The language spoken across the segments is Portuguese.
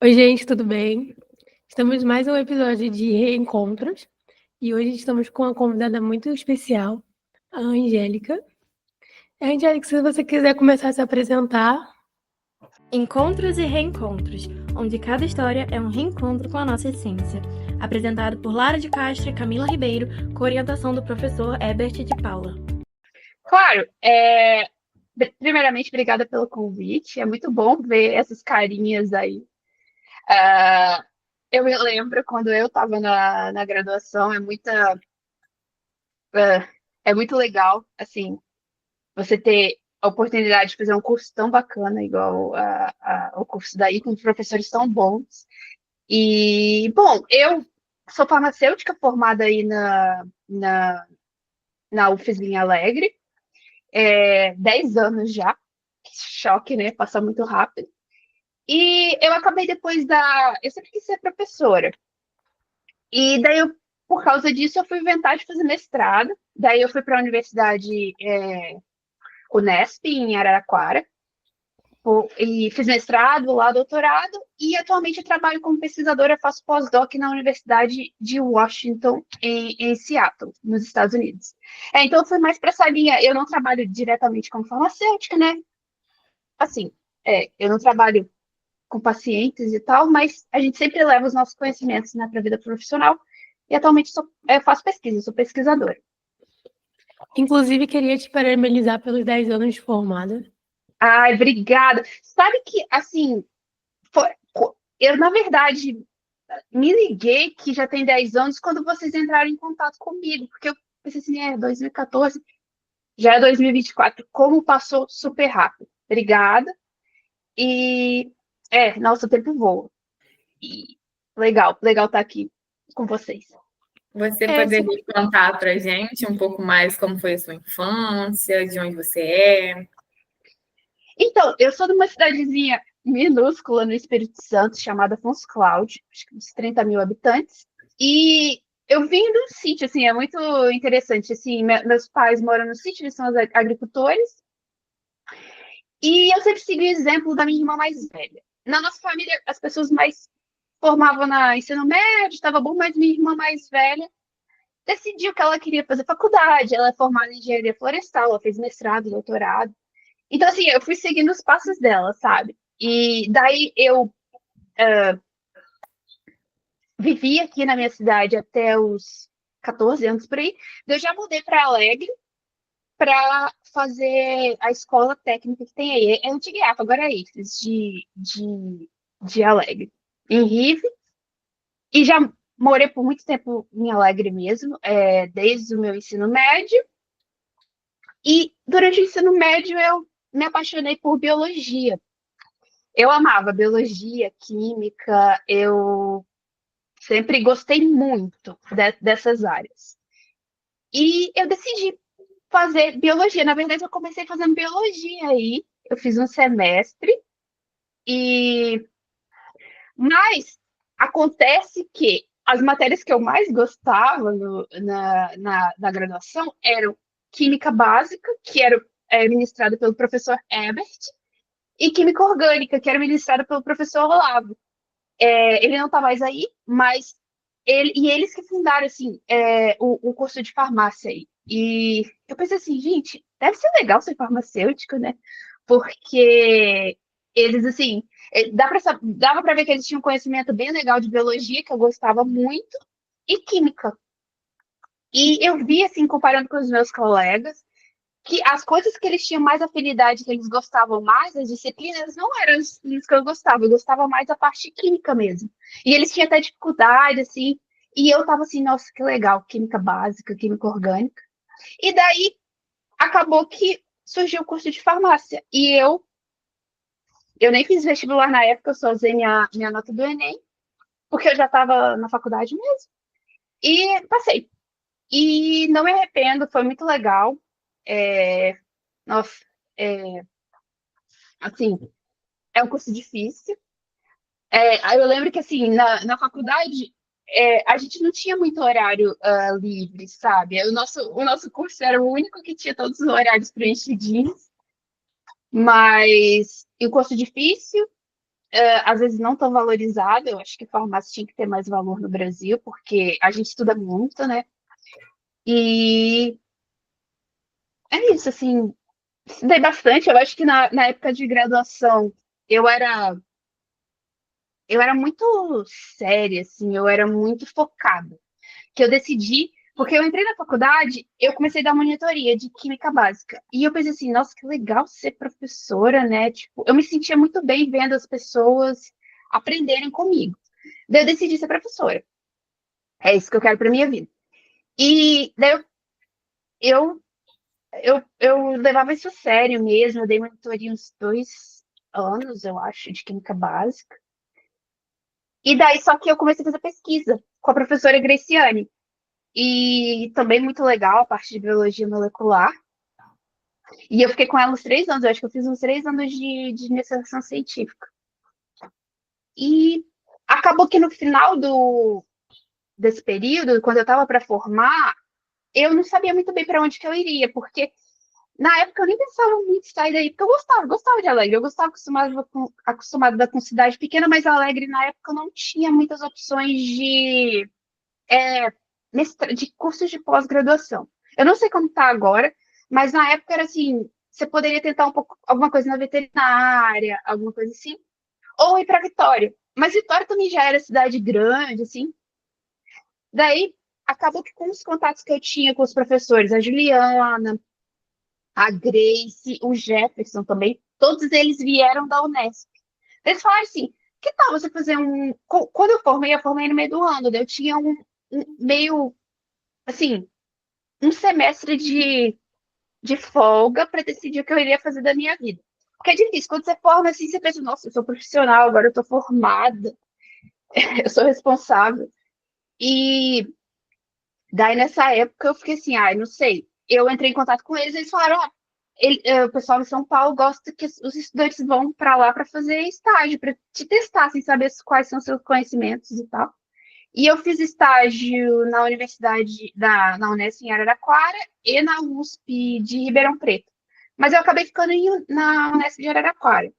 Oi, gente, tudo bem? Estamos em mais um episódio de Reencontros e hoje estamos com uma convidada muito especial, a Angélica. Angélica, se você quiser começar a se apresentar. Encontros e Reencontros, onde cada história é um reencontro com a nossa essência. Apresentado por Lara de Castro e Camila Ribeiro, com orientação do professor Herbert de Paula. Claro, primeiramente, obrigada pelo convite. É muito bom ver essas carinhas aí. Eu me lembro quando eu estava na graduação, é muito legal, assim, você ter a oportunidade de fazer um curso tão bacana, igual o curso daí, com professores tão bons. E, bom, eu sou farmacêutica formada aí na UFES em Alegre, 10 anos já. Choque, né? Passar muito rápido. E eu acabei depois da. Eu sempre quis ser professora. E daí, por causa disso, eu fui inventar de fazer mestrado. Daí, eu fui para a Universidade Unesp, em Araraquara. E fiz mestrado lá, doutorado. E atualmente eu trabalho como pesquisadora, faço pós-doc na Universidade de Washington, em Seattle, nos Estados Unidos. Então, eu fui mais para essa linha. Eu não trabalho diretamente como farmacêutica, né? Assim, eu não trabalho com pacientes e tal, mas a gente sempre leva os nossos conhecimentos, né, para a vida profissional. E atualmente eu faço pesquisa, sou pesquisadora. Inclusive, queria te parabenizar pelos 10 anos de formada. Ai, obrigada. Sabe que, assim, eu, na verdade, me liguei que já tem 10 anos quando vocês entraram em contato comigo, porque eu pensei assim, 2014, já é 2024, como passou super rápido. Obrigada. E, nossa, o tempo voa. E legal estar aqui com vocês. Você poderia contar para a gente um pouco mais como foi a sua infância, de onde você é? Então, eu sou de uma cidadezinha minúscula no Espírito Santo, chamada Afonso Cláudio, acho que uns 30 mil habitantes. E eu vim de um sítio, assim, é muito interessante. Assim, meus pais moram no sítio, eles são agricultores. E eu sempre segui o exemplo da minha irmã mais velha. Na nossa família, as pessoas mais formavam na ensino médio, estava bom, mas minha irmã mais velha decidiu que ela queria fazer faculdade. Ela é formada em engenharia florestal, ela fez mestrado, doutorado. Então, assim, eu fui seguindo os passos dela, sabe? E daí eu vivi aqui na minha cidade até os 14 anos por aí. Eu já mudei para Alegre para fazer a escola técnica que tem aí. É Antigato, agora é IFES, de Alegre, em Rive. E já morei por muito tempo em Alegre mesmo, desde o meu ensino médio. E durante o ensino médio eu me apaixonei por biologia. Eu amava biologia, química, eu sempre gostei muito dessas áreas. E eu decidi fazer biologia. Na verdade, eu comecei fazendo biologia aí. Eu fiz um semestre. Mas acontece que as matérias que eu mais gostava na graduação eram química básica, que era ministrada pelo professor Ebert, e química orgânica, que era ministrada pelo professor Olavo. Ele não está mais aí, mas eles que fundaram assim, o curso de farmácia aí. E eu pensei assim, gente, deve ser legal ser farmacêutico, né? Porque eles, assim, dava para ver que eles tinham um conhecimento bem legal de biologia, que eu gostava muito, e química. E eu vi, assim, comparando com os meus colegas, que as coisas que eles tinham mais afinidade, que eles gostavam mais, as disciplinas, não eram as disciplinas que eu gostava mais da parte química mesmo. E eles tinham até dificuldade, assim, e eu tava assim, nossa, que legal, química básica, química orgânica. E daí, acabou que surgiu o curso de farmácia, e eu nem fiz vestibular na época, eu só usei minha nota do Enem, porque eu já estava na faculdade mesmo, e passei. E não me arrependo, foi muito legal. Nossa, assim, é um curso difícil. Aí eu lembro que, assim, na faculdade, a gente não tinha muito horário livre, sabe? O nosso curso era o único que tinha todos os horários preenchidinhos, mas um curso difícil. às vezes não tão valorizado. Eu acho que farmácia tinha que ter mais valor no Brasil, porque a gente estuda muito, né? E é isso, assim, estudei bastante. Eu acho que na época de graduação eu era, eu era muito séria, assim, eu era muito focada. Que eu decidi, porque eu entrei na faculdade, eu comecei a dar monitoria de química básica. E eu pensei assim, nossa, que legal ser professora, né? Tipo, eu me sentia muito bem vendo as pessoas aprenderem comigo. Daí eu decidi ser professora. É isso que eu quero para minha vida. E daí eu, eu levava isso a sério mesmo. Eu dei monitoria uns 2 anos, eu acho, de química básica. E daí, só que eu comecei a fazer pesquisa com a professora Graciane. E também muito legal a parte de biologia molecular. E eu fiquei com ela uns 3 anos. Eu acho que eu fiz uns 3 anos de iniciação científica. E acabou que no final desse período, quando eu estava para formar, eu não sabia muito bem para onde que eu iria, porque na época eu nem pensava muito em sair daí, porque eu gostava de Alegre, eu gostava acostumada com cidade pequena, mas Alegre na época eu não tinha muitas opções de cursos de pós-graduação. Eu não sei como está agora, mas na época era assim, você poderia tentar um pouco alguma coisa na veterinária, alguma coisa assim, ou ir para Vitória. Mas Vitória também já era cidade grande, assim. Daí acabou que com os contatos que eu tinha com os professores, a Juliana, a Grace, o Jefferson também, todos eles vieram da Unesp. Eles falaram assim: que tal você fazer um. Quando eu formei no meio do ano, daí eu tinha um meio, assim, um semestre de folga para decidir o que eu iria fazer da minha vida. Porque é difícil, quando você forma assim, você pensa, nossa, eu sou profissional, agora eu tô formada, eu sou responsável. E daí, nessa época, eu fiquei assim, não sei. Eu entrei em contato com eles, eles falaram, o pessoal em São Paulo gosta que os estudantes vão para lá para fazer estágio, para te testar, sem saber quais são os seus conhecimentos e tal. E eu fiz estágio na na Unesp em Araraquara e na USP de Ribeirão Preto. Mas eu acabei ficando na Unesp de Araraquara.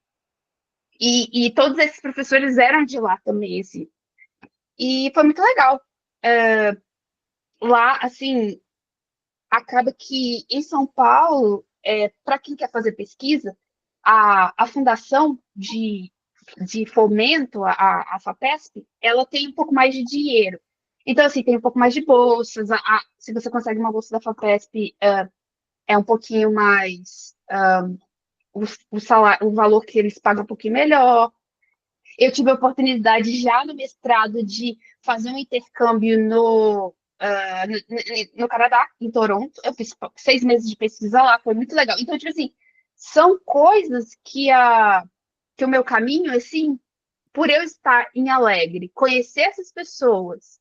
E todos esses professores eram de lá também, assim. E foi muito legal. Lá, assim, acaba que em São Paulo, para quem quer fazer pesquisa, a fundação de fomento, a FAPESP, ela tem um pouco mais de dinheiro. Então, assim, tem um pouco mais de bolsas. Se você consegue uma bolsa da FAPESP, é um pouquinho mais. O valor que eles pagam um pouquinho melhor. Eu tive a oportunidade já no mestrado de fazer um intercâmbio no Canadá, em Toronto. Eu fiz 6 meses de pesquisa lá, foi muito legal. Então, tipo assim, são coisas que o meu caminho, assim, por eu estar em Alegre, conhecer essas pessoas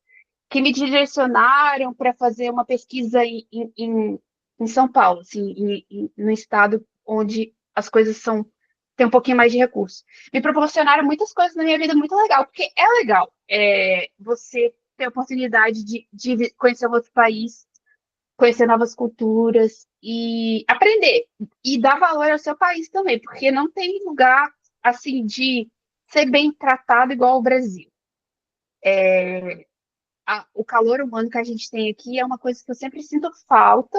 que me direcionaram para fazer uma pesquisa em São Paulo, assim, no estado onde as coisas tem um pouquinho mais de recurso. Me proporcionaram muitas coisas na minha vida muito legal, porque é legal você ter a oportunidade de conhecer um outro país, conhecer novas culturas e aprender e dar valor ao seu país também, porque não tem lugar assim de ser bem tratado igual ao Brasil. O calor humano que a gente tem aqui é uma coisa que eu sempre sinto falta,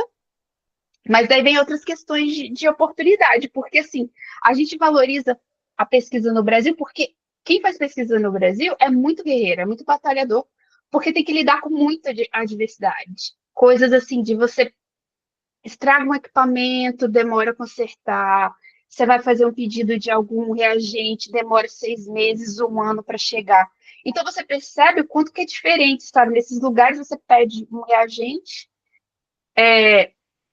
mas daí vem outras questões de oportunidade, porque assim, a gente valoriza a pesquisa no Brasil, porque quem faz pesquisa no Brasil é muito guerreiro, é muito batalhador, porque tem que lidar com muita adversidade. Coisas assim, de você estraga um equipamento, demora a consertar, você vai fazer um pedido de algum reagente, demora 6 meses, 1 ano para chegar. Então você percebe o quanto que é diferente, sabe? Nesses lugares você pede um reagente,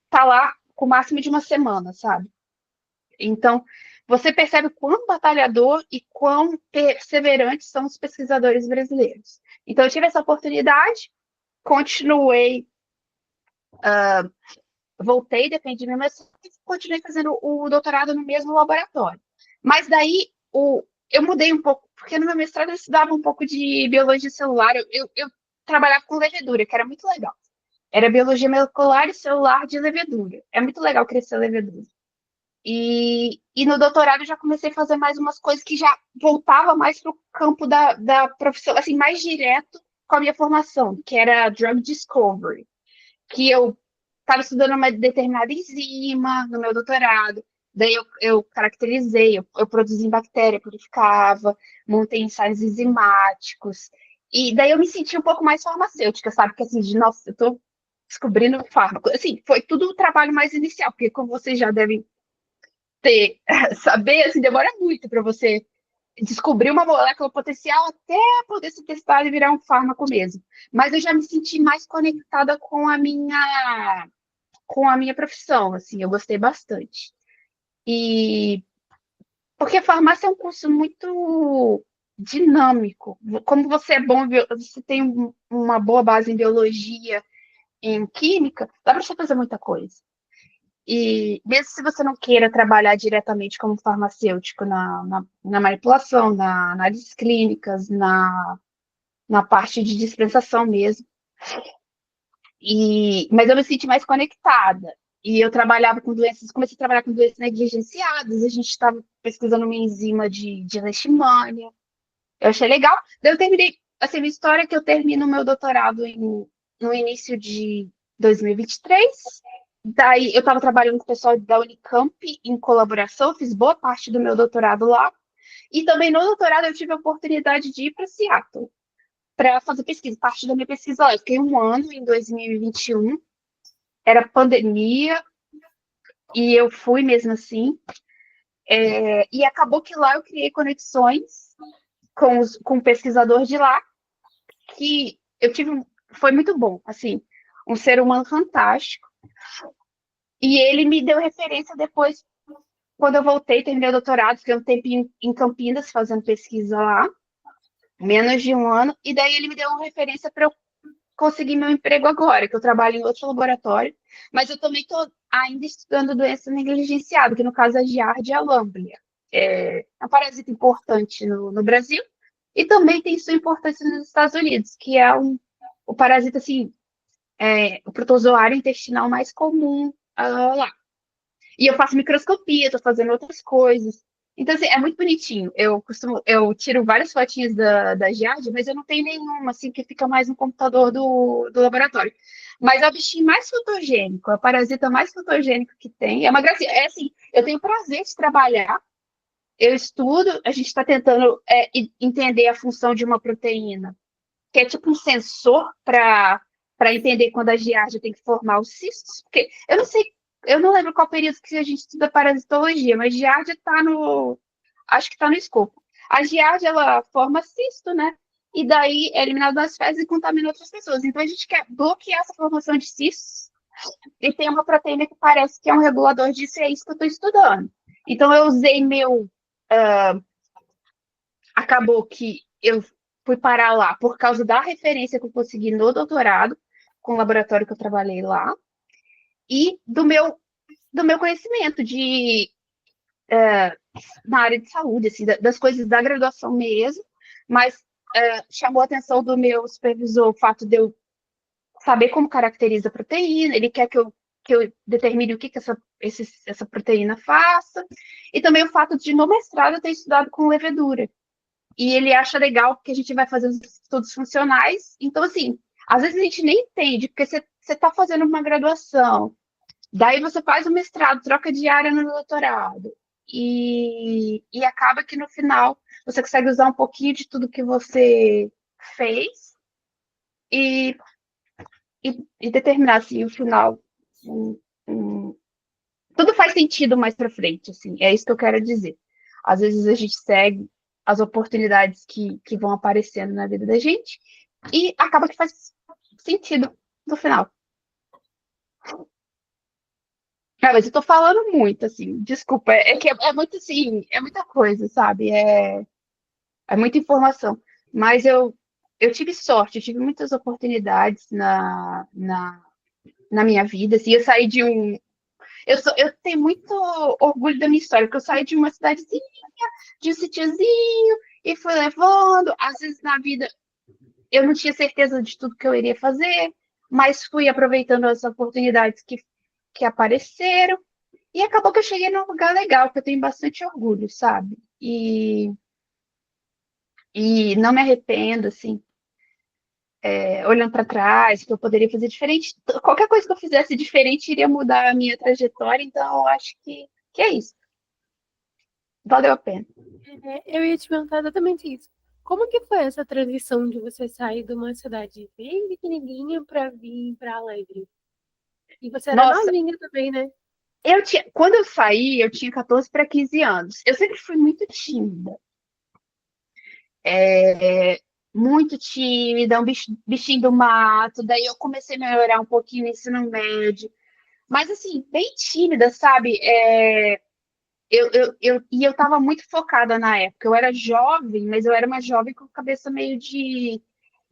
tá lá com o máximo de uma semana, sabe? Então, você percebe o quão batalhador e quão perseverantes são os pesquisadores brasileiros. Então, eu tive essa oportunidade, continuei, voltei, defendi meu mestrado e continuei fazendo o doutorado no mesmo laboratório. Mas daí, eu mudei um pouco, porque no meu mestrado eu estudava um pouco de biologia celular, eu trabalhava com levedura, que era muito legal. Era biologia molecular e celular de levedura. É muito legal crescer levedura. E no doutorado eu já comecei a fazer mais umas coisas que já voltava mais para o campo da profissão, assim, mais direto com a minha formação, que era drug discovery, que eu estava estudando uma determinada enzima no meu doutorado, daí eu caracterizei, eu produzi em bactéria, purificava, montei ensaios enzimáticos, e daí eu me senti um pouco mais farmacêutica, sabe? Porque assim, nossa, eu estou descobrindo fármaco. Assim, foi tudo o trabalho mais inicial, porque como vocês já devem saber, assim, demora muito para você descobrir uma molécula potencial até poder ser testada e virar um fármaco mesmo. Mas eu já me senti mais conectada com a minha profissão, assim, eu gostei bastante. E porque a farmácia é um curso muito dinâmico. Como você é bom, você tem uma boa base em biologia, em química, dá para você fazer muita coisa. E mesmo se você não queira trabalhar diretamente como farmacêutico na manipulação, na análises clínicas, na parte de dispensação mesmo, mas eu me senti mais conectada. E eu trabalhava com doenças, comecei a trabalhar com doenças negligenciadas, a gente estava pesquisando uma enzima de leishmania. Eu achei legal. Daí eu terminei, assim, minha história é que eu termino o meu doutorado no início de 2023. Daí eu estava trabalhando com o pessoal da Unicamp em colaboração, fiz boa parte do meu doutorado lá. E também no doutorado eu tive a oportunidade de ir para Seattle para fazer pesquisa, parte da minha pesquisa lá. Eu fiquei um ano em 2021, era pandemia, e eu fui mesmo assim. E acabou que lá eu criei conexões com o pesquisador de lá, que eu tive, foi muito bom, assim, um ser humano fantástico. E ele me deu referência depois, quando eu voltei, terminei o doutorado, fiquei um tempo em Campinas fazendo pesquisa lá, menos de um ano, e daí ele me deu uma referência para eu conseguir meu emprego agora, que eu trabalho em outro laboratório, mas eu também estou ainda estudando doença negligenciada, que no caso é a Giardia lamblia. É um parasita importante no Brasil, e também tem sua importância nos Estados Unidos, que é o parasita, assim, o protozoário intestinal mais comum lá. E eu faço microscopia, estou fazendo outras coisas. Então, assim, é muito bonitinho. Eu tiro várias fotinhas da Giardia, mas eu não tenho nenhuma, assim, que fica mais no computador do laboratório. Mas é o bichinho mais fotogênico, é o parasita mais fotogênico que tem. É uma gracinha. É assim, eu tenho prazer de trabalhar, eu estudo, a gente está tentando entender a função de uma proteína, que é tipo um sensor para entender quando a giardia tem que formar os cistos, porque eu não sei, eu não lembro qual período que a gente estuda parasitologia, mas giardia está acho que está no escopo. A giardia, ela forma cisto, né? E daí é eliminado das fezes e contamina outras pessoas. Então a gente quer bloquear essa formação de cistos e tem uma proteína que parece que é um regulador disso e é isso que eu estou estudando. Então eu usei acabou que eu fui parar lá por causa da referência que eu consegui no doutorado, com o laboratório que eu trabalhei lá, e do meu conhecimento na área de saúde, assim, das coisas da graduação mesmo, mas chamou a atenção do meu supervisor o fato de eu saber como caracteriza a proteína, ele quer que eu determine o que essa proteína faça, e também o fato de, no mestrado, eu ter estudado com levedura. E ele acha legal porque a gente vai fazer os estudos funcionais. Então, assim, às vezes a gente nem entende, porque você está fazendo uma graduação, daí você faz o mestrado, troca de área no doutorado, e acaba que no final você consegue usar um pouquinho de tudo que você fez e, e determinar, assim, o final. Tudo faz sentido mais para frente, assim, é isso que eu quero dizer. Às vezes a gente segue as oportunidades que vão aparecendo na vida da gente e acaba que faz sentido no final. Mas eu tô falando muito, assim, desculpa, é que é muito assim, é muita coisa, sabe? É muita informação. Mas eu tive sorte, eu tive muitas oportunidades na minha vida, assim, eu saí de um. Eu tenho muito orgulho da minha história, porque eu saí de uma cidadezinha, de um sítiozinho, e fui levando. Às vezes na vida eu não tinha certeza de tudo que eu iria fazer, mas fui aproveitando as oportunidades que apareceram. E acabou que eu cheguei num lugar legal, que eu tenho bastante orgulho, sabe? E não me arrependo, assim, olhando para trás, que eu poderia fazer diferente. Qualquer coisa que eu fizesse diferente iria mudar a minha trajetória, então eu acho que é isso. Valeu a pena. Eu ia te perguntar exatamente isso. Como que foi essa transição de você sair de uma cidade bem pequenininha para vir para Alegre? E você era Nossa, novinha também, né? quando eu saí, eu tinha 14 para 15 anos. Eu sempre fui tímida, muito tímida, bichinho do mato. Daí eu comecei a melhorar um pouquinho no ensino médio. Mas, assim, bem tímida, sabe? E eu estava muito focada na época. Eu era jovem, mas eu era uma jovem com cabeça meio de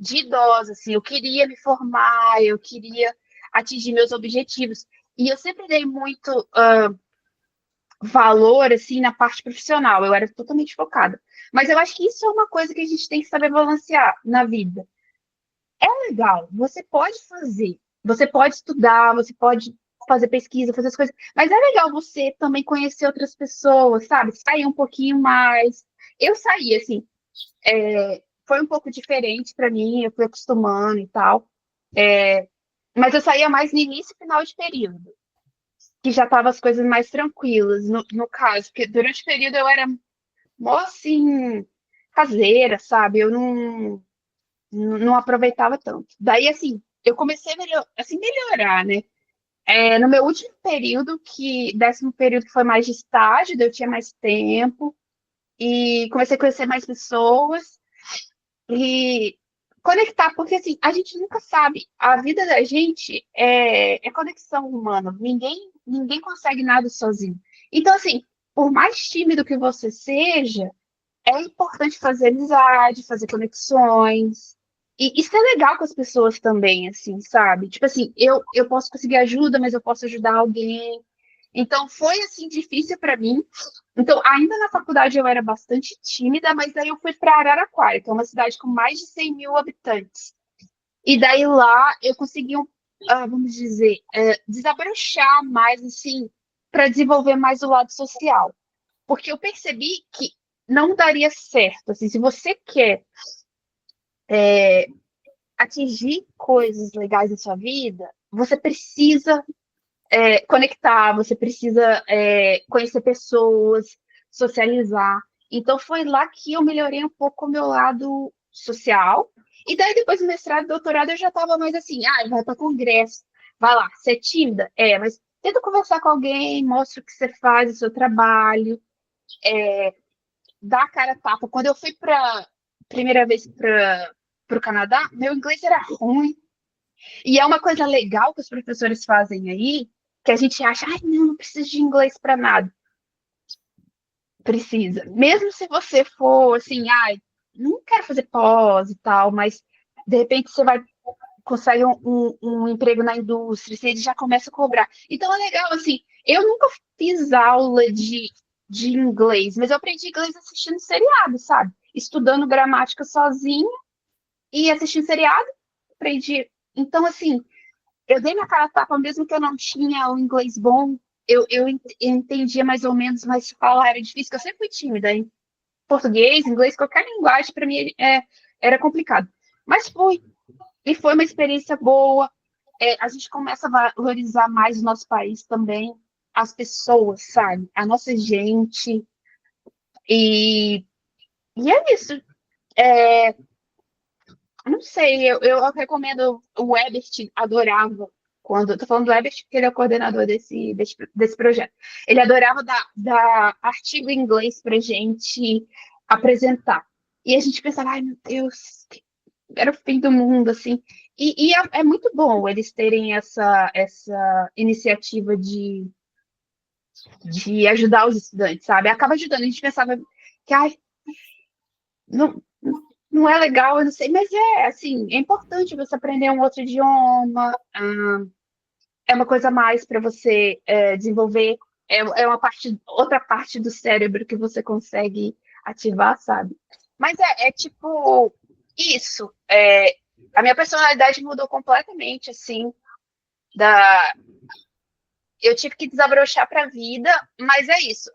idosa, assim. Eu queria me formar, eu queria atingir meus objetivos. E eu sempre dei muito valor, assim, na parte profissional. Eu era totalmente focada. Mas eu acho que isso é uma coisa que a gente tem que saber balancear na vida. É legal, você pode fazer, você pode estudar, você pode fazer pesquisa, fazer as coisas, mas é legal você também conhecer outras pessoas, sabe? Sair um pouquinho mais. Eu saí, assim, foi um pouco diferente para mim, eu fui acostumando e tal, mas eu saía mais no início e final de período, que já tava as coisas mais tranquilas, no caso, porque durante o período eu era mó, assim, caseira, sabe? Eu não aproveitava tanto. Daí, assim, eu comecei a melhorar, né? No meu último período, décimo período que foi mais de estágio, daí eu tinha mais tempo, e comecei a conhecer mais pessoas e conectar, porque assim, a gente nunca sabe, a vida da gente é conexão humana, ninguém consegue nada sozinho. Então, assim, por mais tímido que você seja, é importante fazer amizade, fazer conexões. E isso é legal com as pessoas também, assim, sabe? Tipo assim, eu posso conseguir ajuda, mas eu posso ajudar alguém. Então, foi, assim, difícil para mim. Então, ainda na faculdade eu era bastante tímida, mas daí eu fui para Araraquara, que é uma cidade com mais de 100 mil habitantes. E daí lá eu consegui, vamos dizer, desabrochar mais, assim, para desenvolver mais o lado social. Porque eu percebi que não daria certo. Assim, se você quer atingir coisas legais na sua vida, você precisa conectar, você precisa conhecer pessoas, socializar. Então foi lá que eu melhorei um pouco o meu lado social. E daí, depois do mestrado e doutorado, eu já estava mais assim, vai para congresso, vai lá, você é tímida? Mas tenta conversar com alguém, mostra o que você faz, o seu trabalho, dá a cara a tapa. Quando eu fui para primeira vez para o Canadá, meu inglês era ruim. E é uma coisa legal que os professores fazem aí, que a gente acha, não precisa de inglês para nada. Precisa. Mesmo se você for assim, não quero fazer pós e tal, mas de repente você consegue um emprego na indústria, você já começa a cobrar. Então é legal, assim, eu nunca fiz aula de inglês, mas eu aprendi inglês assistindo seriado, sabe? Estudando gramática sozinha e assistindo seriado, aprendi. Então, assim, eu dei minha cara a tapa, mesmo que eu não tinha o inglês bom, eu entendia mais ou menos, mas falar era difícil, porque eu sempre fui tímida, em português, inglês, qualquer linguagem, para mim, era complicado. Mas fui, e foi uma experiência boa. A gente começa a valorizar mais o nosso país também, as pessoas, sabe? A nossa gente. E é isso. É, não sei, eu recomendo o Ebert, adorava. Quando eu tô falando do Ebert, porque ele é o coordenador desse projeto. Ele adorava dar artigo em inglês pra gente apresentar. E a gente pensava, ai meu Deus, era o fim do mundo, assim. E é muito bom eles terem essa iniciativa de ajudar os estudantes, sabe? Acaba ajudando. A gente pensava que, não, não é legal, eu não sei, mas assim, é importante você aprender um outro idioma, é uma coisa a mais para você desenvolver, é uma outra parte do cérebro que você consegue ativar, sabe? Mas é tipo isso. A minha personalidade mudou completamente, assim, da, eu tive que desabrochar para a vida, mas é isso.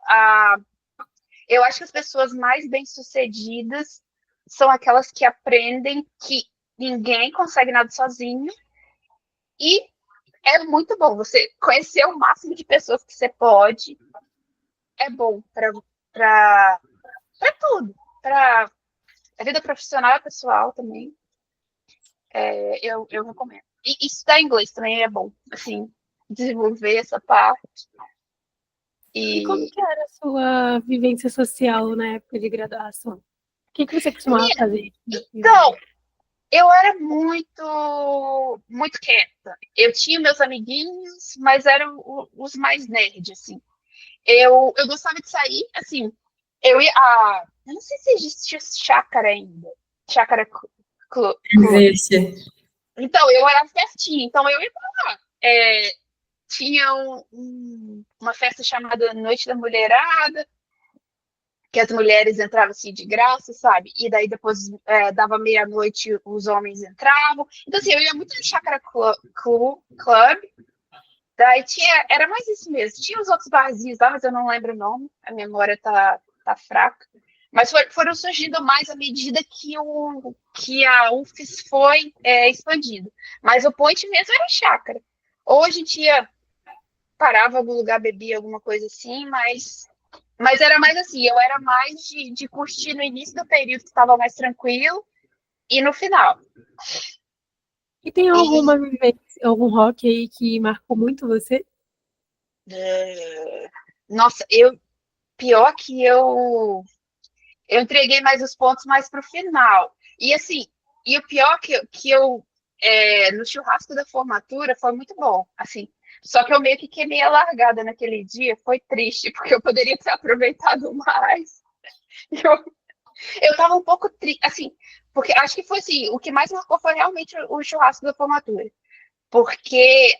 Eu acho que as pessoas mais bem-sucedidas são aquelas que aprendem que ninguém consegue nada sozinho e é muito bom você conhecer o máximo de pessoas que você pode. É bom para tudo, para a vida profissional e pessoal também. Eu recomendo. E estudar inglês também é bom, assim, desenvolver essa parte. E como que era a sua vivência social na época de graduação? O que você costumava fazer? Então, eu era muito quieta. Eu tinha meus amiguinhos, mas eram os mais nerds, assim. Eu gostava de sair, assim, eu ia. Eu não sei se existe chácara ainda. Chácara Club. Existe. Então, eu era pertinho, então eu ia pra lá. Tinha uma festa chamada Noite da Mulherada, que as mulheres entravam assim de graça, sabe? E daí depois dava meia-noite, os homens entravam. Então, assim, eu ia muito no Chácara Club. Daí era mais isso mesmo. Tinha os outros barzinhos lá, mas eu não lembro o nome. A memória tá fraca. Mas foram surgindo mais à medida que a UFES foi expandindo. Mas o point mesmo era chácara. Ou a gente parava em algum lugar, bebia alguma coisa assim, mas era mais assim, eu era mais de curtir no início do período que estava mais tranquilo e no final. E tem alguma vivência, algum rock aí que marcou muito você? Nossa, pior que eu entreguei mais os pontos mais pro final. E assim, e o pior que eu no churrasco da formatura foi muito bom, assim. Só que eu meio que queimei a largada naquele dia, foi triste, porque eu poderia ter aproveitado mais. Eu tava um pouco triste, assim, porque acho que foi assim, o que mais marcou foi realmente o churrasco da formatura. Porque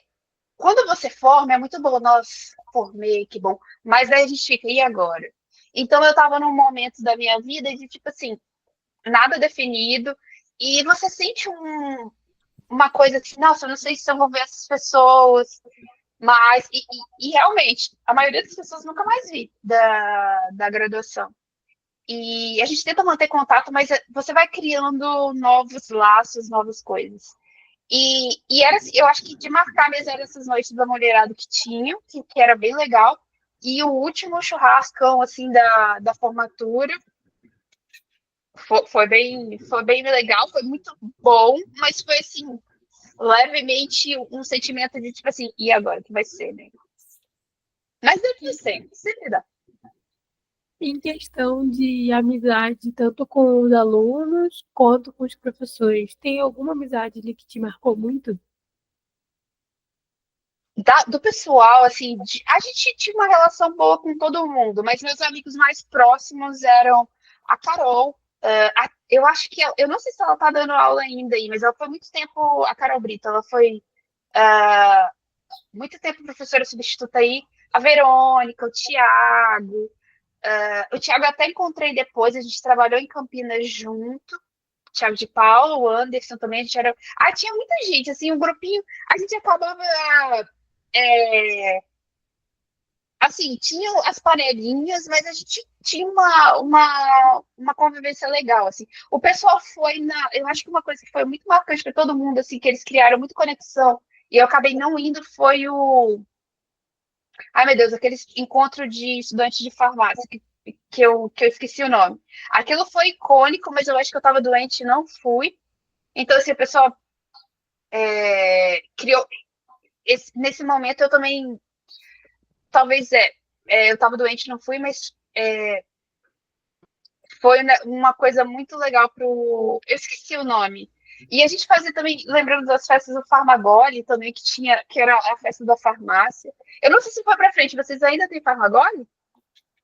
quando você forma, é muito bom, nossa, formei, que bom. Mas aí a gente fica, e agora? Então eu tava num momento da minha vida de, tipo assim, nada definido, e você sente uma coisa assim, nossa, eu não sei se eu vou ver essas pessoas, mas, e realmente, a maioria das pessoas nunca mais vi da graduação. E a gente tenta manter contato, mas você vai criando novos laços, novas coisas. E era assim, eu acho que de marcar mesmo eram essas noites da mulherada que tinham, que era bem legal. E o último churrascão, assim, da formatura foi bem legal, foi muito bom, mas foi, assim, levemente um sentimento de, tipo assim, e agora, o que vai ser, né? Mas deve ser, sempre dá. Em questão de amizade, tanto com os alunos quanto com os professores, tem alguma amizade ali que te marcou muito? Do pessoal, assim, a gente tinha uma relação boa com todo mundo, mas meus amigos mais próximos eram a Carol. Eu acho que eu não sei se ela tá dando aula ainda aí, mas ela foi muito tempo, a Carol Brito, ela foi muito tempo professora substituta aí. A Verônica, o Tiago. O Tiago eu até encontrei depois, a gente trabalhou em Campinas junto. Thiago de Paula, o Anderson também, a gente era. Tinha muita gente, assim, um grupinho. A gente acabava. Assim, tinham as panelinhas, mas a gente tinha uma convivência legal, assim. O pessoal foi eu acho que uma coisa que foi muito marcante para todo mundo, assim, que eles criaram muita conexão, e eu acabei não indo, foi ai, meu Deus, aquele encontro de estudantes de farmácia, que eu esqueci o nome. Aquilo foi icônico, mas eu acho que eu estava doente e não fui. Então, assim, o pessoal criou. Nesse momento eu também. Talvez eu estava doente, não fui, mas foi uma coisa muito legal pro. Eu esqueci o nome. E a gente fazia também, lembrando das festas do Farmagole também, que era a festa da farmácia. Eu não sei se foi para frente, vocês ainda têm Farmagole?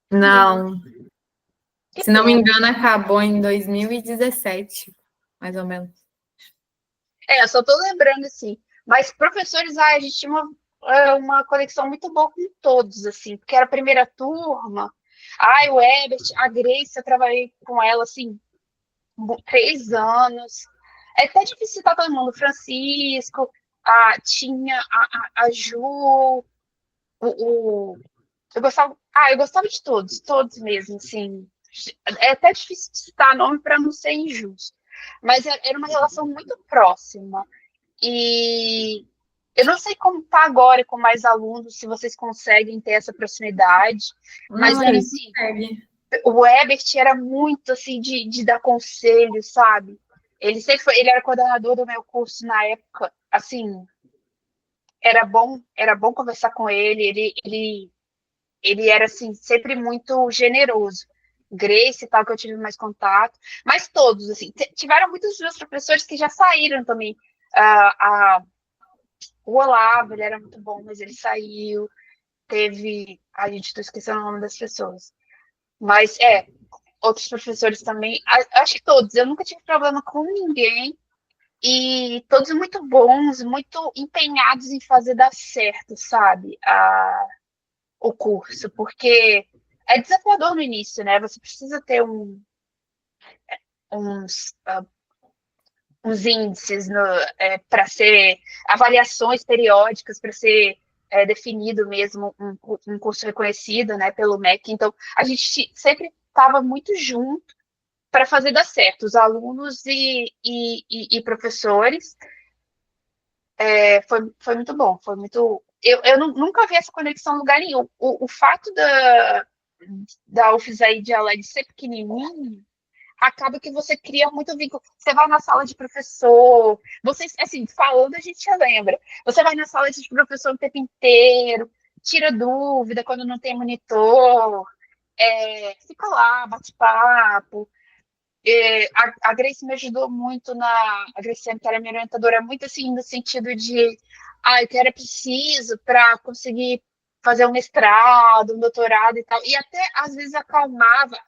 Não. Que Se não me pena. engano, acabou em 2017, mais ou menos. Eu só tô lembrando, assim. Mas professores, a gente tinha uma conexão muito boa com todos, assim, porque era a primeira turma. O Ebert, a Grace, eu trabalhei com ela, assim, 3 anos. É até difícil citar todo mundo. Francisco, tinha a Ju, eu gostava de todos mesmo, assim. É até difícil de citar nome para não ser injusto, mas era uma relação muito próxima. E eu não sei como tá agora com mais alunos, se vocês conseguem ter essa proximidade, mas Não, a era gente assim, consegue. o Ebert era muito assim de dar conselho, sabe? Ele era coordenador do meu curso na época, assim, era bom conversar com ele era assim sempre muito generoso. Grace e tal, que eu tive mais contato, mas todos, assim, tiveram muitos dos meus professores que já saíram também. O Olavo, ele era muito bom, mas ele saiu. Teve. A gente tá esquecendo o nome das pessoas. Mas outros professores também. Acho que todos. Eu nunca tive problema com ninguém. E todos muito bons, muito empenhados em fazer dar certo, sabe? O curso. Porque é desafiador no início, né? Você precisa ter uns, uns índices para ser avaliações periódicas, para ser definido mesmo um curso reconhecido, né, pelo MEC. Então, a gente sempre estava muito junto para fazer dar certo, os alunos e professores. Foi muito bom, foi muito. Eu nunca vi essa conexão em lugar nenhum. O fato da UFSAI de Aled ser pequenininho acaba que você cria muito vínculo. Você vai na sala de professor, você, assim, falando, a gente já lembra. Você vai na sala de professor o tempo inteiro, tira dúvida quando não tem monitor, fica lá, bate papo. A Grace me ajudou muito a Graciane, que era minha orientadora, muito assim, no sentido de, o que era preciso para conseguir fazer um mestrado, um doutorado e tal. E até, às vezes, acalmava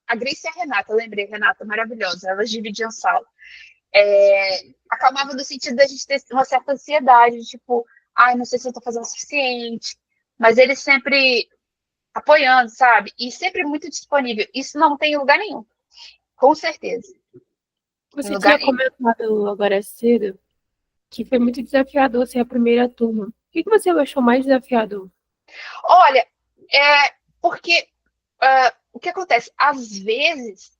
a Grace e a Renata, lembrei, Renata, maravilhosa, elas dividiam sala. Acalmava no sentido da gente ter uma certa ansiedade, tipo, não sei se eu estou fazendo o suficiente, mas ele sempre apoiando, sabe? E sempre muito disponível. Isso não tem em lugar nenhum, com certeza. Em Você lugar tinha nenhum. comentado agora cedo que foi muito desafiador ser a primeira turma. O que você achou mais desafiador? Olha, porque o que acontece? Às vezes,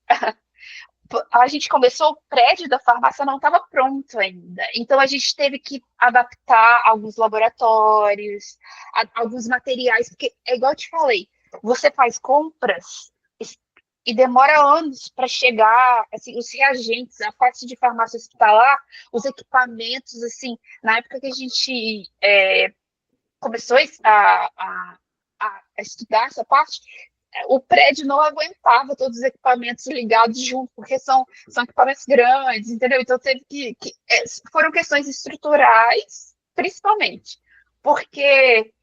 a gente começou, o prédio da farmácia não estava pronto ainda. Então, a gente teve que adaptar alguns laboratórios, alguns materiais, porque é igual eu te falei, você faz compras e demora anos para chegar, assim, os reagentes, a parte de farmácia hospitalar, os equipamentos, assim, na época que a gente começou a estudar essa parte, o prédio não aguentava todos os equipamentos ligados junto, porque são equipamentos grandes, entendeu? Então teve foram questões estruturais, principalmente, porque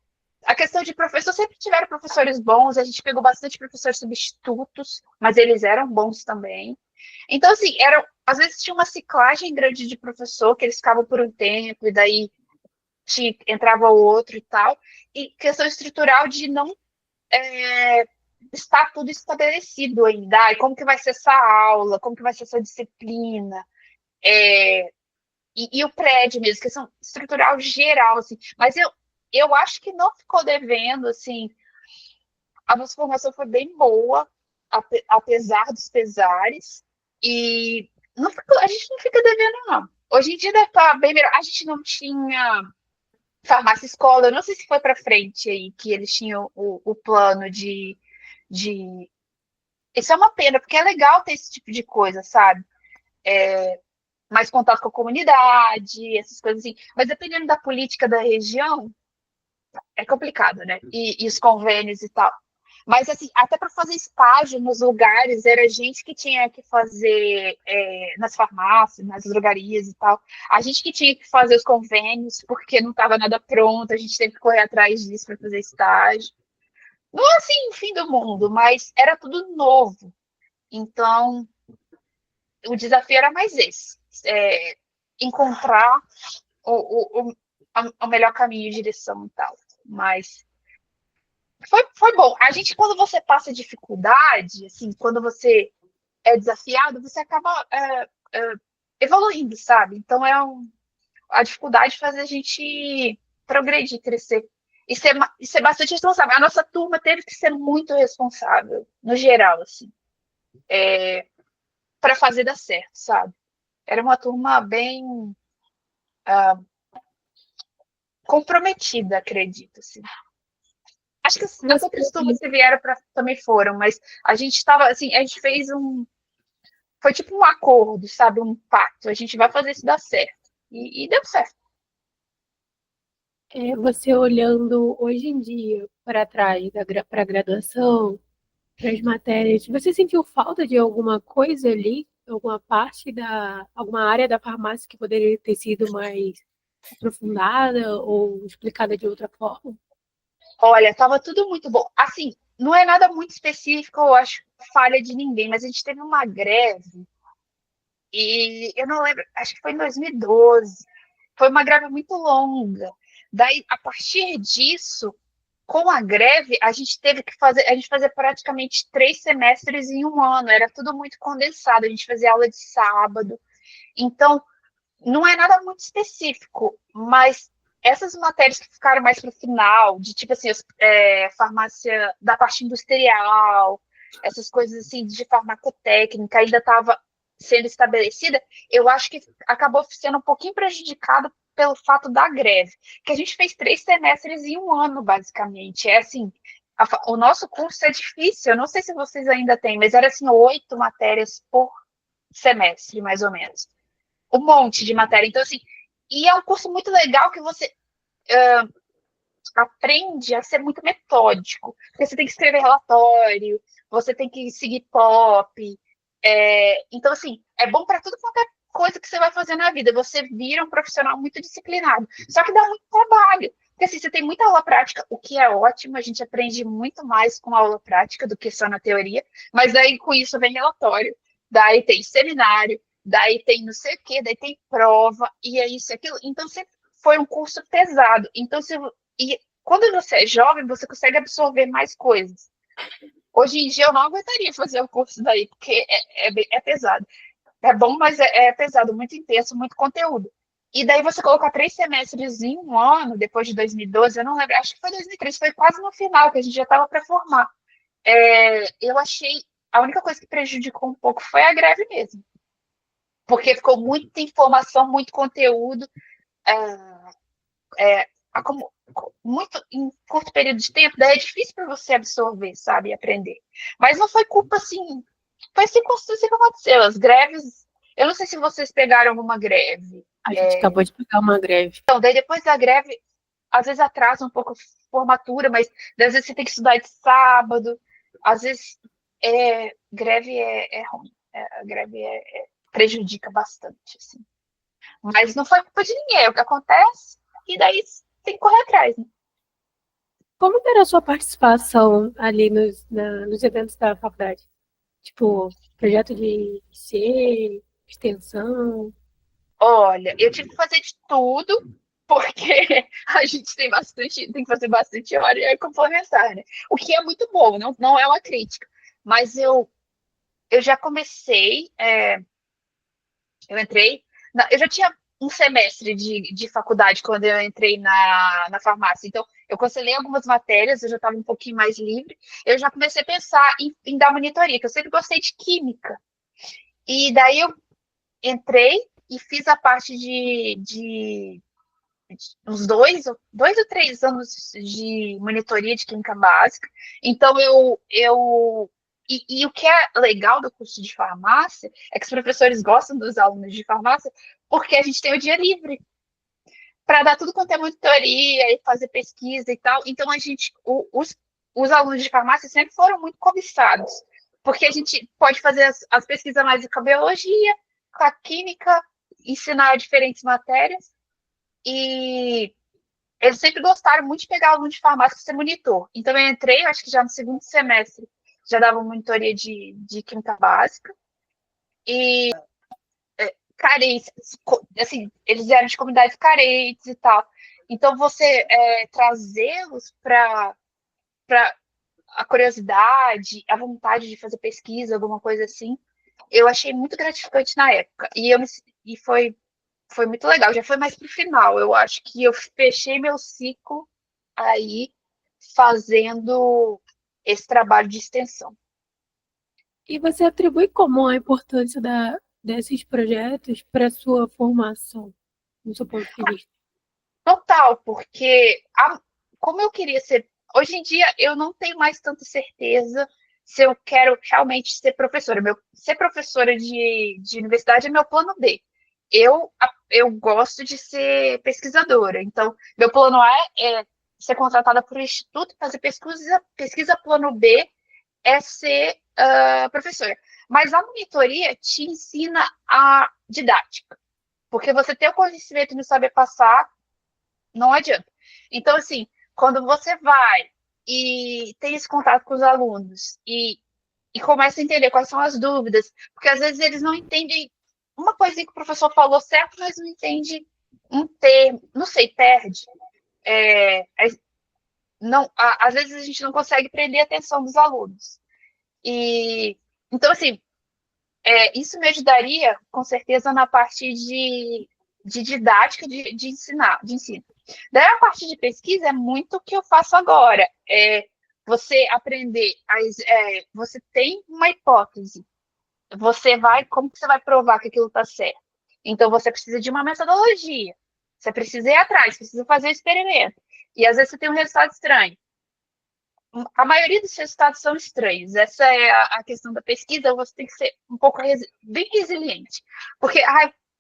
a questão de professor, sempre tiveram professores bons, a gente pegou bastante professores substitutos, mas eles eram bons também. Então, assim, às vezes tinha uma ciclagem grande de professor, que eles ficavam por um tempo, e daí entrava outro e tal, e questão estrutural de não estar tudo estabelecido ainda, e como que vai ser essa aula, como que vai ser essa disciplina, e o prédio mesmo, questão estrutural geral, assim, mas eu acho que não ficou devendo, assim, a nossa formação foi bem boa, apesar dos pesares, e a gente não fica devendo, não. Hoje em dia deve estar bem melhor. A gente não tinha farmácia escola, eu não sei se foi para frente aí, que eles tinham o plano de. Isso é uma pena, porque é legal ter esse tipo de coisa, sabe? Mais contato com a comunidade, essas coisas assim. Mas dependendo da política da região, é complicado, né? E os convênios e tal. Mas, assim, até para fazer estágio nos lugares, era gente que tinha que fazer nas farmácias, nas drogarias e tal. A gente que tinha que fazer os convênios, porque não estava nada pronto, a gente teve que correr atrás disso para fazer estágio. Não assim, o fim do mundo, mas era tudo novo. Então, o desafio era mais esse. Encontrar o melhor caminho, direção e tal. Mas foi bom. A gente, quando você passa dificuldade, assim, quando você é desafiado, você acaba evoluindo, sabe? Então, a dificuldade faz a gente progredir, crescer. e ser bastante responsável. A nossa turma teve que ser muito responsável, no geral, assim, para fazer dar certo, sabe? Era uma turma bem comprometida, acredito, assim. Acho que as outras turmas que vieram também foram, mas a gente estava, assim, a gente fez foi tipo um acordo, sabe? Um pacto. A gente vai fazer isso dar certo. E deu certo. Você olhando hoje em dia para trás, para a graduação, para as matérias, você sentiu falta de alguma coisa ali? Alguma área da farmácia que poderia ter sido mais aprofundada ou explicada de outra forma? Olha, tava tudo muito bom. Assim, não é nada muito específico, eu acho, falha de ninguém, mas a gente teve uma greve e eu não lembro, acho que foi em 2012. Foi uma greve muito longa. Daí, a partir disso, com a greve, a gente fazia praticamente 3 semestres em um ano, era tudo muito condensado, a gente fazia aula de sábado. Então, não é nada muito específico, mas essas matérias que ficaram mais para o final, de tipo assim, farmácia da parte industrial, essas coisas assim de farmacotécnica, ainda estava sendo estabelecida, eu acho que acabou sendo um pouquinho prejudicado pelo fato da greve, que a gente fez 3 semestres em um ano, basicamente. É assim, o nosso curso é difícil, eu não sei se vocês ainda têm, mas era assim, 8 matérias por semestre, mais ou menos. Um monte de matéria. Então, assim, e é um curso muito legal que você aprende a ser muito metódico. Porque você tem que escrever relatório, você tem que seguir POP. Então, assim, é bom para tudo quanto é coisa que você vai fazer na vida. Você vira um profissional muito disciplinado. Só que dá muito trabalho. Porque assim, você tem muita aula prática, o que é ótimo, a gente aprende muito mais com a aula prática do que só na teoria, mas daí com isso vem relatório, daí tem seminário, daí tem não sei o quê, daí tem prova, e é isso e aquilo. Então, sempre foi um curso pesado. Então, e quando você é jovem, você consegue absorver mais coisas. Hoje em dia, eu não aguentaria fazer o curso daí, porque é pesado. É bom, mas é pesado, muito intenso, muito conteúdo. E daí você colocar 3 semestres em um ano, depois de 2012, eu não lembro, acho que foi 2013, foi quase no final, que a gente já estava para formar. Eu achei, a única coisa que prejudicou um pouco foi a greve mesmo. Porque ficou muita informação, muito conteúdo, muito em curto período de tempo, daí é difícil para você absorver, sabe, e aprender. Mas não foi culpa, assim, foi circunstância que aconteceu. As greves, eu não sei se vocês pegaram alguma greve. A gente acabou de pegar uma greve. Então, daí depois da greve, às vezes atrasa um pouco a formatura, mas às vezes você tem que estudar de sábado, às vezes greve é ruim, a greve prejudica bastante, assim. Mas não foi culpa de ninguém, é o que acontece, e daí tem que correr atrás, né? Como que era a sua participação ali nos eventos da faculdade? Tipo, projeto de IC, extensão? Olha, eu tive que fazer de tudo, porque a gente tem que fazer bastante hora complementar, né? O que é muito bom, não é uma crítica. Mas eu já comecei, eu entrei, eu já tinha um semestre de faculdade quando eu entrei na farmácia. Então, eu cancelei algumas matérias, eu já estava um pouquinho mais livre. Eu já comecei a pensar em dar monitoria, que eu sempre gostei de química. E daí eu entrei e fiz a parte de uns 2 ou 3 anos de monitoria de química básica. Então, e o que é legal do curso de farmácia é que os professores gostam dos alunos de farmácia porque a gente tem o dia livre para dar tudo quanto é monitoria e fazer pesquisa e tal. Então, os alunos de farmácia sempre foram muito cobiçados, porque a gente pode fazer as pesquisas mais com a biologia, com a química, ensinar diferentes matérias. E eles sempre gostaram muito de pegar aluno de farmácia para ser monitor. Então, eu entrei, acho que já no segundo semestre, já dava monitoria de química básica. E carentes, assim, eles eram de comunidades carentes e tal. Então, você trazê-los para a curiosidade, a vontade de fazer pesquisa, alguma coisa assim, eu achei muito gratificante na época. E foi muito legal. Já foi mais pro final. Eu acho que eu fechei meu ciclo aí fazendo esse trabalho de extensão. E você atribui como a importância desses projetos para a sua formação, no seu ponto de vista? Total, porque como eu queria ser. Hoje em dia, eu não tenho mais tanta certeza se eu quero realmente ser professora. Ser professora de universidade é meu plano B. Eu gosto de ser pesquisadora. Então, meu plano A é ser contratada por um instituto, fazer pesquisa. Pesquisa plano B é ser professora. Mas a monitoria te ensina a didática. Porque você ter o conhecimento e não saber passar, não adianta. Então, assim, quando você vai e tem esse contato com os alunos e começa a entender quais são as dúvidas, porque às vezes eles não entendem uma coisinha que o professor falou certo, mas não entende um termo, não sei, perde. Não, às vezes a gente não consegue prender a atenção dos alunos. E então, assim, isso me ajudaria, com certeza, na parte de didática, de ensinar, de ensino. Daí, a parte de pesquisa é muito o que eu faço agora. Você aprender, você tem uma hipótese, como que você vai provar que aquilo está certo? Então, você precisa de uma metodologia, você precisa ir atrás, precisa fazer o experimento. E, às vezes, você tem um resultado estranho. A maioria dos resultados são estranhos. Essa é a questão da pesquisa. Você tem que ser um pouco bem resiliente. Porque,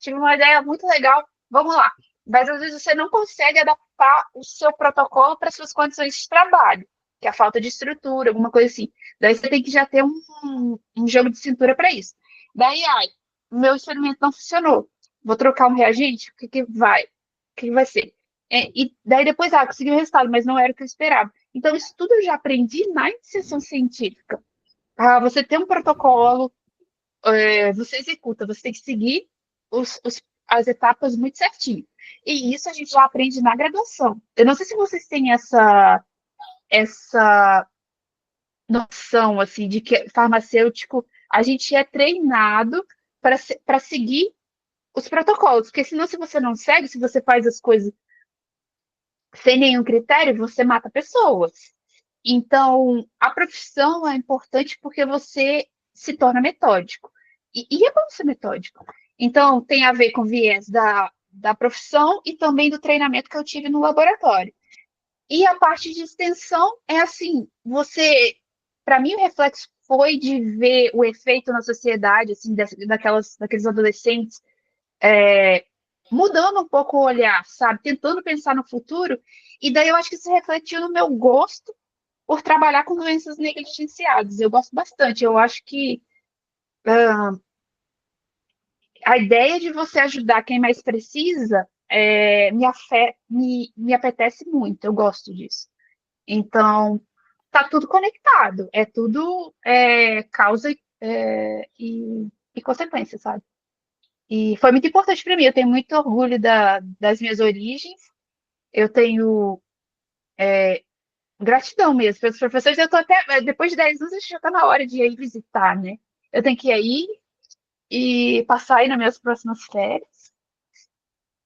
tive uma ideia muito legal, vamos lá. Mas, às vezes, você não consegue adaptar o seu protocolo para as suas condições de trabalho, que é a falta de estrutura, alguma coisa assim. Daí, você tem que já ter um jogo de cintura para isso. Daí, meu experimento não funcionou. Vou trocar um reagente? O que vai ser? E daí, depois, consegui o resultado, mas não era o que eu esperava. Então, isso tudo eu já aprendi na iniciação científica. Você tem um protocolo, você executa, você tem que seguir as etapas muito certinho. E isso a gente já aprende na graduação. Eu não sei se vocês têm essa noção, assim, de que farmacêutico, a gente é treinado para seguir os protocolos. Porque senão, se você não segue, se você faz as coisas sem nenhum critério, você mata pessoas. Então, a profissão é importante porque você se torna metódico. E é bom ser metódico. Então, tem a ver com o viés da profissão e também do treinamento que eu tive no laboratório. E a parte de extensão é assim, para mim o reflexo foi de ver o efeito na sociedade, assim, daqueles adolescentes, mudando um pouco o olhar, sabe? Tentando pensar no futuro. E daí eu acho que isso refletiu no meu gosto por trabalhar com doenças negligenciadas. Eu gosto bastante. Eu acho que a ideia de você ajudar quem mais precisa me apetece muito. Eu gosto disso. Então, tá tudo conectado. É tudo causa e consequência, sabe? E foi muito importante para mim. Eu tenho muito orgulho das minhas origens. Eu tenho gratidão mesmo pelos professores. Eu tô até, depois de 10 anos, já está na hora de ir visitar, né? Eu tenho que ir aí e passar aí nas minhas próximas férias.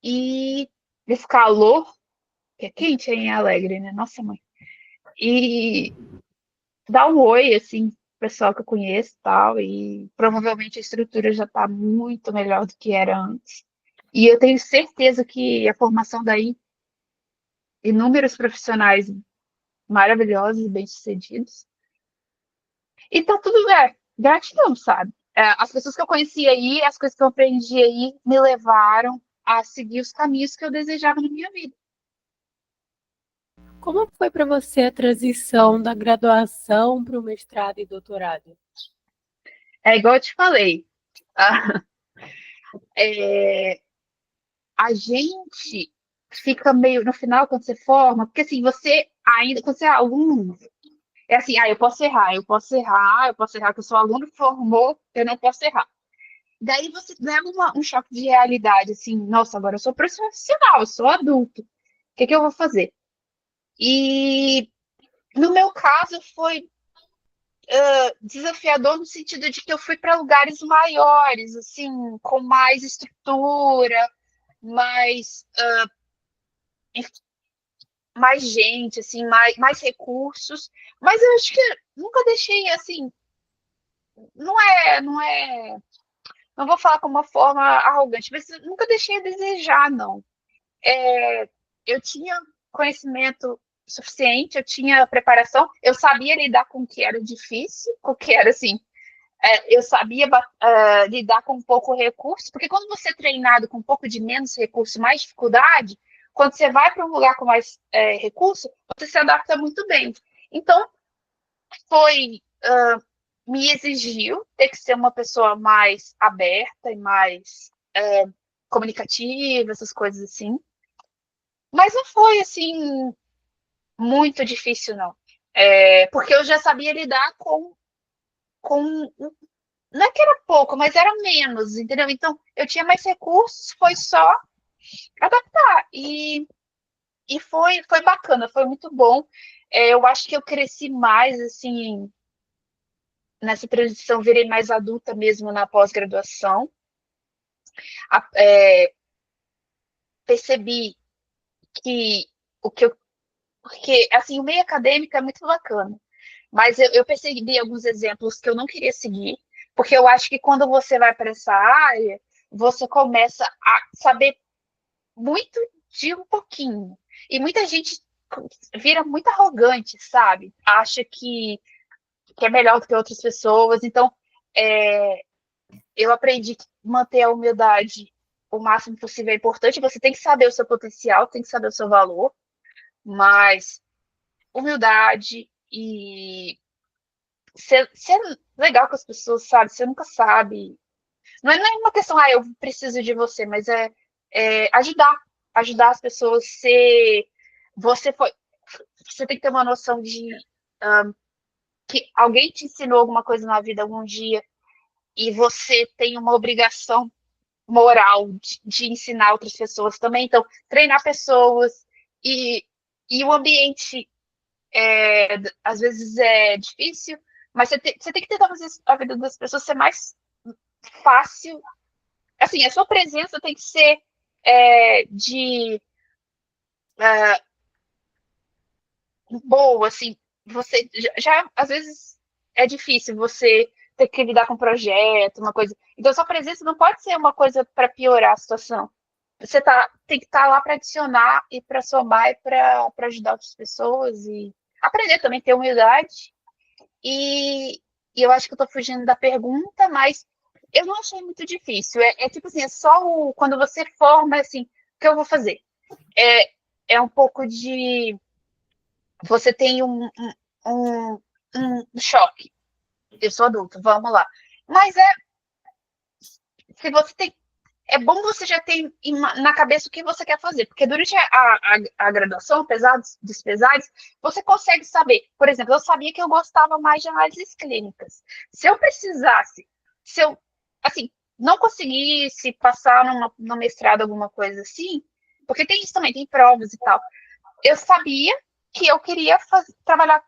E esse calor, que é quente em Alegre, né? Nossa, mãe. E dar um oi, assim, pro pessoal que eu conheço e tal. E provavelmente a estrutura já está muito melhor do que era antes. E eu tenho certeza que a formação daí, inúmeros profissionais maravilhosos e bem-sucedidos. E tá tudo, gratidão, sabe? As pessoas que eu conheci aí, as coisas que eu aprendi aí, me levaram a seguir os caminhos que eu desejava na minha vida. Como foi para você a transição da graduação para o mestrado e doutorado? É igual eu te falei, a gente fica meio no final quando você forma, porque assim, quando você é aluno, é assim, eu posso errar, que eu sou aluno, formou, eu não posso errar. Daí você leva um choque de realidade, assim, nossa, agora eu sou profissional, eu sou adulto, o que eu vou fazer? E no meu caso foi desafiador no sentido de que eu fui para lugares maiores, assim, com mais estrutura, mais mais gente, assim, mais recursos, mas eu acho que nunca deixei, assim, não vou falar com uma forma arrogante, mas eu nunca deixei a desejar, não. Eu tinha conhecimento suficiente, eu tinha preparação, eu sabia lidar com o que era difícil, com o que era, assim, eu sabia lidar com pouco recurso, porque quando você é treinado com um pouco de menos recurso, mais dificuldade, quando você vai para um lugar com mais recurso, você se adapta muito bem. Então, foi me exigiu ter que ser uma pessoa mais aberta e mais comunicativa, essas coisas assim. Mas não foi, assim, muito difícil, não. Porque eu já sabia lidar com. Não é que era pouco, mas era menos, entendeu? Então, eu tinha mais recursos, foi só adaptar. E foi bacana, foi muito bom. Eu acho que eu cresci mais, assim, nessa transição, virei mais adulta mesmo na pós-graduação. Percebi que o que eu. Porque, assim, o meio acadêmico é muito bacana, mas eu percebi alguns exemplos que eu não queria seguir, porque eu acho que quando você vai para essa área, você começa a saber muito de um pouquinho. E muita gente vira muito arrogante, sabe? Acha que é melhor do que outras pessoas. Então, eu aprendi que manter a humildade o máximo possível é importante. Você tem que saber o seu potencial, tem que saber o seu valor, mas humildade e ser legal com as pessoas, sabe? Você nunca sabe. Não é uma questão, eu preciso de você, mas ajudar. Ajudar as pessoas. Você foi. Você tem que ter uma noção de que alguém te ensinou alguma coisa na vida algum dia e você tem uma obrigação moral de ensinar outras pessoas também. Então, treinar pessoas e o ambiente às vezes é difícil, mas você tem que tentar fazer a vida das pessoas ser mais fácil. Assim, a sua presença tem que ser de boa, assim, você já às vezes é difícil você ter que lidar com um projeto, uma coisa. Então, sua presença não pode ser uma coisa para piorar a situação. Você tem que estar lá para adicionar e para somar e para ajudar outras pessoas e aprender também, ter humildade. E eu acho que eu estou fugindo da pergunta, mas eu não achei muito difícil. Tipo assim, é só quando você forma, assim, o que eu vou fazer? É um pouco de. Você tem um choque. Eu sou adulto, vamos lá. Mas se você tem. É bom você já ter na cabeça o que você quer fazer, porque durante a graduação, apesar dos pesares, você consegue saber. Por exemplo, eu sabia que eu gostava mais de análises clínicas. Se eu precisasse, se eu, assim, não conseguisse passar no mestrado, alguma coisa assim, porque tem isso também, tem provas e tal, eu sabia que eu queria trabalhar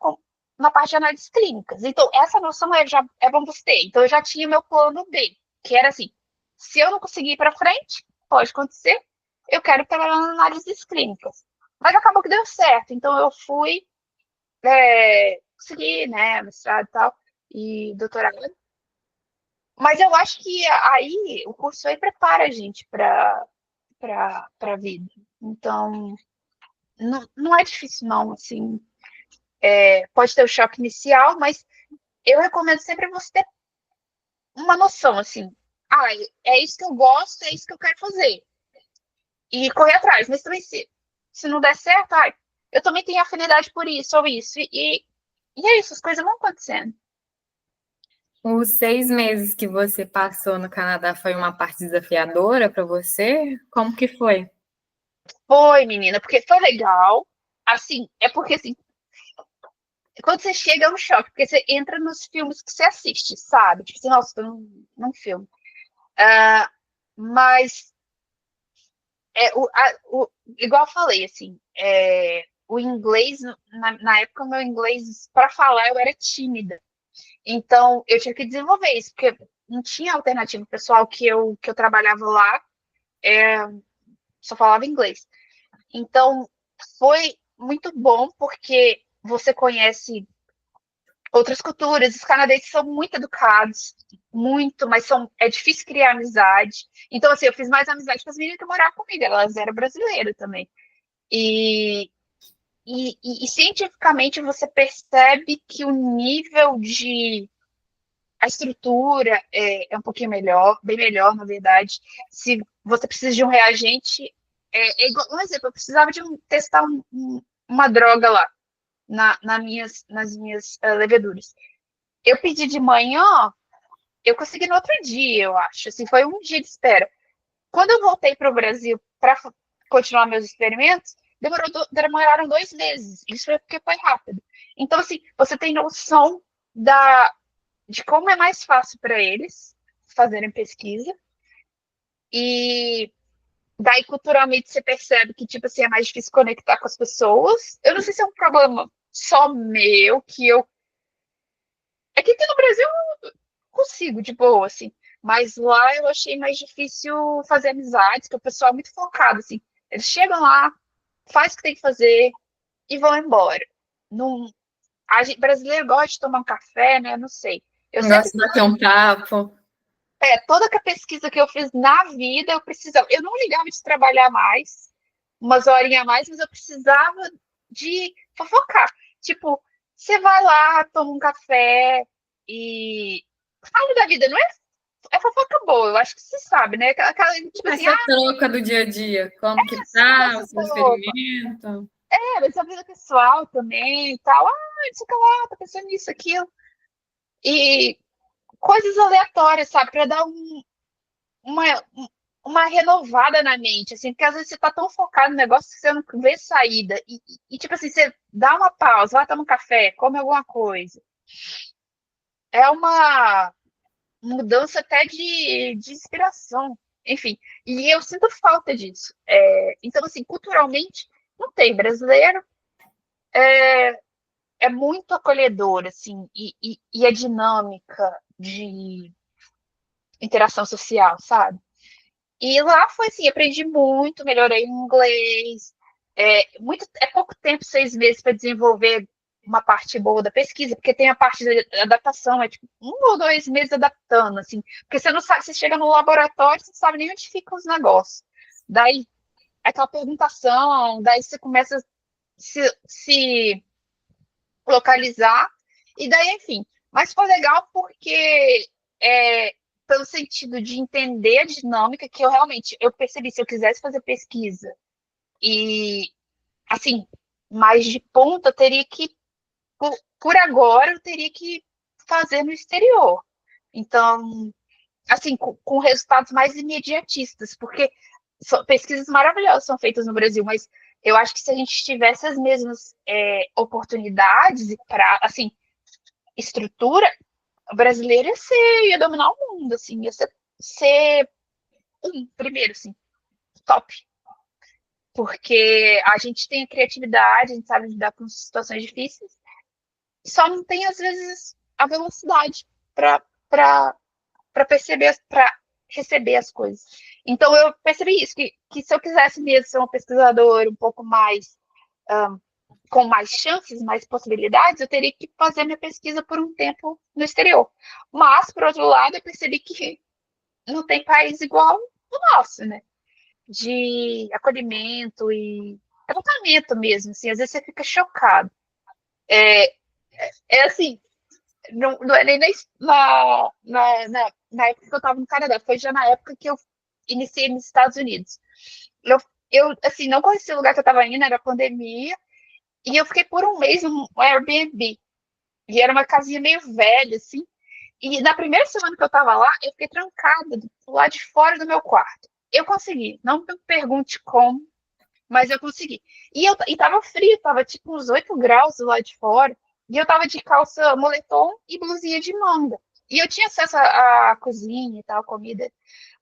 na parte de análises clínicas. Então, essa noção é bom você ter. Então, eu já tinha meu plano B, que era assim, se eu não conseguir ir para frente, pode acontecer, eu quero trabalhar nas análises clínicas. Mas acabou que deu certo, então eu fui conseguir, né, mestrado e tal, e doutorado. Mas eu acho que aí o curso aí prepara a gente para a vida. Então, não é difícil, não, assim. Pode ter o choque inicial, mas eu recomendo sempre você ter uma noção, assim. É isso que eu gosto, é isso que eu quero fazer. E correr atrás. Mas também, se não der certo, eu também tenho afinidade por isso ou isso. E é isso, as coisas vão acontecendo. Os 6 meses que você passou no Canadá foi uma parte desafiadora para você? Como que foi? Foi, menina, porque foi legal. Assim, é porque, assim, quando você chega é um choque, porque você entra nos filmes que você assiste, sabe? Tipo assim, nossa, tô num filme. Mas, igual eu falei, assim, o inglês, na época, o meu inglês, para falar, eu era tímida. Então, eu tinha que desenvolver isso, porque não tinha alternativa. O pessoal que eu trabalhava lá só falava inglês. Então, foi muito bom, porque você conhece outras culturas. Os canadenses são muito educados, muito, mas é difícil criar amizade. Então, assim, eu fiz mais amizade com as meninas que moravam comigo, elas eram brasileiras também. E, e cientificamente você percebe que o nível de a estrutura é um pouquinho melhor, bem melhor, na verdade. Se você precisa de um reagente, igual, um exemplo, eu precisava de testar uma droga lá nas minhas leveduras. Eu pedi de manhã, eu consegui no outro dia, eu acho. Assim, foi um dia de espera. Quando eu voltei para o Brasil para continuar meus experimentos, demoraram 2 meses. Isso foi porque foi rápido. Então, assim, você tem noção de como é mais fácil para eles fazerem pesquisa. E daí, culturalmente, você percebe que, tipo assim, é mais difícil conectar com as pessoas. Eu não sei se é um problema só meu, que eu... É que aqui no Brasil eu consigo, de boa, assim. Mas lá eu achei mais difícil fazer amizades, porque o pessoal é muito focado, assim. Eles chegam lá, faz o que tem que fazer e vão embora. Não, brasileiro gosta de tomar um café, né? Não sei. Eu sempre Gosto de bater um papo. toda a pesquisa que eu fiz na vida, eu precisava. Eu não ligava de trabalhar mais, umas horinhas a mais, mas eu precisava de fofocar. Tipo, você vai lá, toma um café e fala da vida, não é fofoca boa, eu acho que você sabe, né? Aquela tipo assim, Essa troca do dia a dia, como que tá o seu experimento? mas a vida pessoal também e tal. Não sei o que lá, tá pensando nisso, aquilo. E coisas aleatórias, sabe? Pra dar uma, uma renovada na mente, assim, porque às vezes você tá tão focado no negócio que você não vê saída. Tipo assim, você dá uma pausa, vai tomar um café, come alguma coisa. É uma mudança até de inspiração. Enfim, e eu sinto falta disso. Então, assim, culturalmente, não tem brasileiro. É muito acolhedor, assim, e a dinâmica de interação social, sabe? E lá foi assim, aprendi muito, melhorei o inglês. É pouco tempo, 6 meses, para desenvolver uma parte boa da pesquisa, porque tem a parte da adaptação, é tipo 1 ou 2 meses adaptando, assim, porque você não sabe, você chega no laboratório, você não sabe nem onde ficam os negócios. Daí, aquela perguntação, daí você começa a se localizar, e daí, enfim. Mas foi legal porque, pelo sentido de entender a dinâmica, que eu percebi, se eu quisesse fazer pesquisa e, assim, mais de ponta, eu teria que, por agora, eu teria que fazer no exterior. Então, assim, com resultados mais imediatistas, porque pesquisas maravilhosas são feitas no Brasil, mas eu acho que se a gente tivesse as mesmas oportunidades e assim, estrutura, o brasileiro ia dominar o mundo, assim, ia ser primeiro, assim, top. Porque a gente tem a criatividade, a gente sabe lidar com situações difíceis, só não tem, às vezes, a velocidade para perceber, para receber as coisas. Então, eu percebi isso, que se eu quisesse mesmo ser uma pesquisadora um pouco mais, com mais chances, mais possibilidades, eu teria que fazer minha pesquisa por um tempo no exterior. Mas, por outro lado, eu percebi que não tem país igual o nosso, né? De acolhimento e tratamento mesmo, assim, às vezes você fica chocado. É assim, não é nem na época que eu estava no Canadá, foi já na época que eu iniciei nos Estados Unidos. Eu assim, não conhecia o lugar que eu estava indo, era pandemia, e eu fiquei por um mês no Airbnb. E era uma casinha meio velha, assim. E na primeira semana que eu estava lá, eu fiquei trancada do lado de fora do meu quarto. Eu consegui, não me pergunte como, mas eu consegui. E tava frio, tava tipo uns 8 graus do lado de fora. E eu tava de calça moletom e blusinha de manga. E eu tinha acesso à cozinha e tal, comida.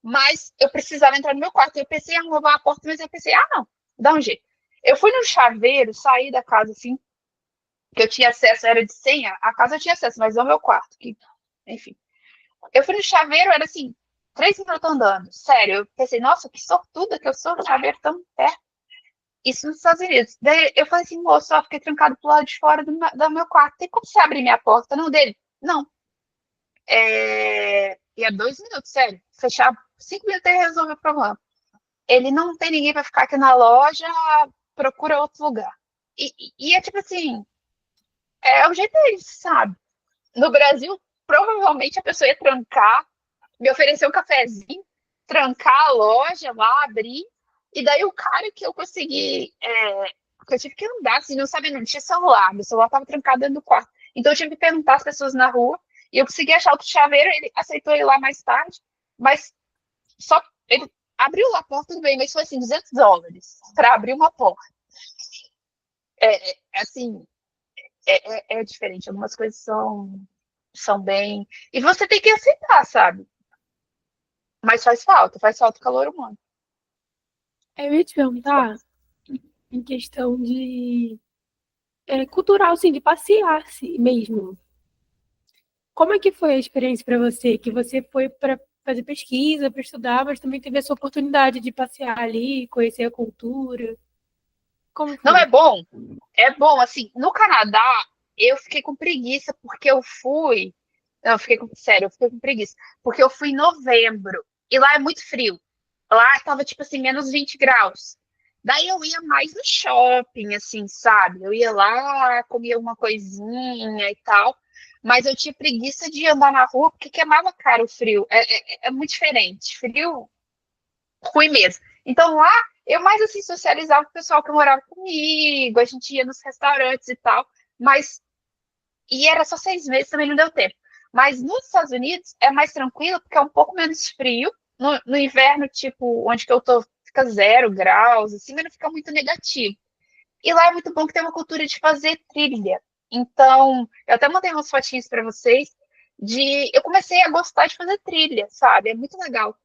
Mas eu precisava entrar no meu quarto. Eu pensei em arrombar a porta, mas eu pensei, não, dá um jeito. Eu fui no chaveiro, saí da casa assim, que eu tinha acesso, era de senha. A casa eu tinha acesso, mas não o meu quarto. Enfim. Eu fui no chaveiro, era assim, 3 minutos andando. Sério, eu pensei, nossa, que sortuda que eu sou, no chaveiro tão perto. Isso nos Estados Unidos. Daí eu falei assim, moço, só fiquei trancado pro lado de fora do meu quarto. Tem como você abrir minha porta? Não, dele? Não. E é 2 minutos, sério. Fechar 5 minutos e resolver o problema. Ele não tem ninguém para ficar aqui na loja, procura outro lugar. E é tipo assim, é o jeito deles, sabe? No Brasil, provavelmente a pessoa ia trancar, me oferecer um cafezinho, trancar a loja lá, abrir, e daí o cara que eu consegui, porque eu tive que andar, assim, não sabia, não tinha celular, meu celular estava trancado dentro do quarto. Então eu tive que perguntar às pessoas na rua, e eu consegui achar outro chaveiro, ele aceitou ir lá mais tarde, mas só ele abriu lá a porta, tudo bem, mas foi assim, $200 para abrir uma porta. Assim, é diferente, algumas coisas são bem. E você tem que aceitar, sabe? Mas faz falta o calor humano. Eu ia te perguntar em questão de cultural, assim, de passear assim, mesmo. Como é que foi a experiência para você? Que você foi para fazer pesquisa, para estudar, mas também teve essa oportunidade de passear ali, conhecer a cultura. Como Não é foi? bom? É bom, assim, no Canadá, eu fiquei com preguiça, porque eu fui. Não, sério, eu fiquei com preguiça. Porque eu fui em novembro, e lá é muito frio. Lá tava, tipo assim, menos 20 graus. Daí eu ia mais no shopping, assim, sabe? Eu ia lá, comia uma coisinha e tal. Mas eu tinha preguiça de andar na rua, porque queimava cara o frio. É muito diferente. Frio ruim mesmo. Então lá eu mais assim socializava com o pessoal que morava comigo, a gente ia nos restaurantes e tal, mas e era só 6 meses, também não deu tempo. Mas nos Estados Unidos é mais tranquilo porque é um pouco menos frio. No inverno, tipo, onde que eu tô, fica 0 graus, assim, mas não fica muito negativo. E lá é muito bom que tem uma cultura de fazer trilha. Então, eu até mandei umas fotinhas para vocês eu comecei a gostar de fazer trilha, sabe? É muito legal.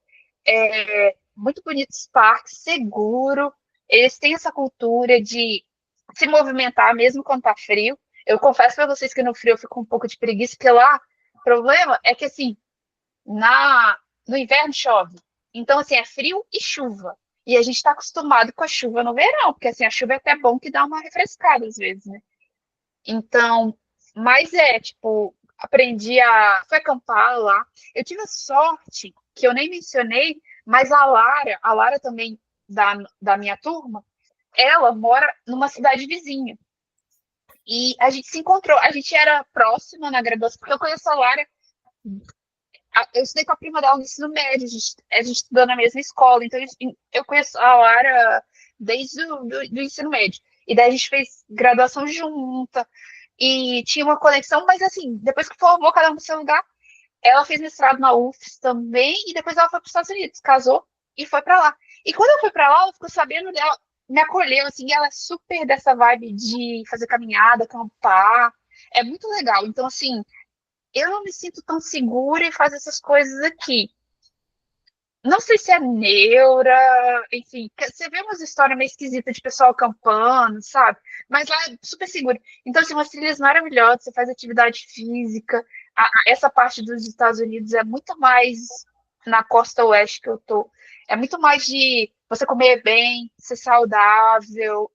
Muito bonitos parques, seguro. Eles têm essa cultura de se movimentar mesmo quando tá frio. Eu confesso para vocês que no frio eu fico um pouco de preguiça, porque lá o problema é que assim, no inverno chove. Então, assim, é frio e chuva. E a gente está acostumado com a chuva no verão, porque assim, a chuva é até bom que dá uma refrescada às vezes, né? Então, mas tipo, fui acampar lá. Eu tive a sorte, que eu nem mencionei, mas a Lara também, da minha turma, ela mora numa cidade vizinha. E a gente se encontrou, a gente era próxima na graduação, porque eu conheço a Lara, eu estudei com a prima dela no ensino médio, a gente estudou na mesma escola, então eu conheço a Lara desde do ensino médio. E daí a gente fez graduação junta, e tinha uma conexão, mas assim, depois que formou cada um no seu lugar, ela fez mestrado na UFES também, e depois ela foi para os Estados Unidos, casou e foi para lá. E quando eu fui para lá, ela ficou sabendo dela, me acolheu, assim, e ela é super dessa vibe de fazer caminhada, acampar, é muito legal. Então, assim, eu não me sinto tão segura em fazer essas coisas aqui. Não sei se é neura, enfim, você vê umas histórias meio esquisitas de pessoal acampando, sabe? Mas lá é super seguro. Então, assim, umas trilhas maravilhosas, você faz atividade física. Essa parte dos Estados Unidos é muito mais na costa oeste que eu tô. É muito mais de você comer bem, ser saudável,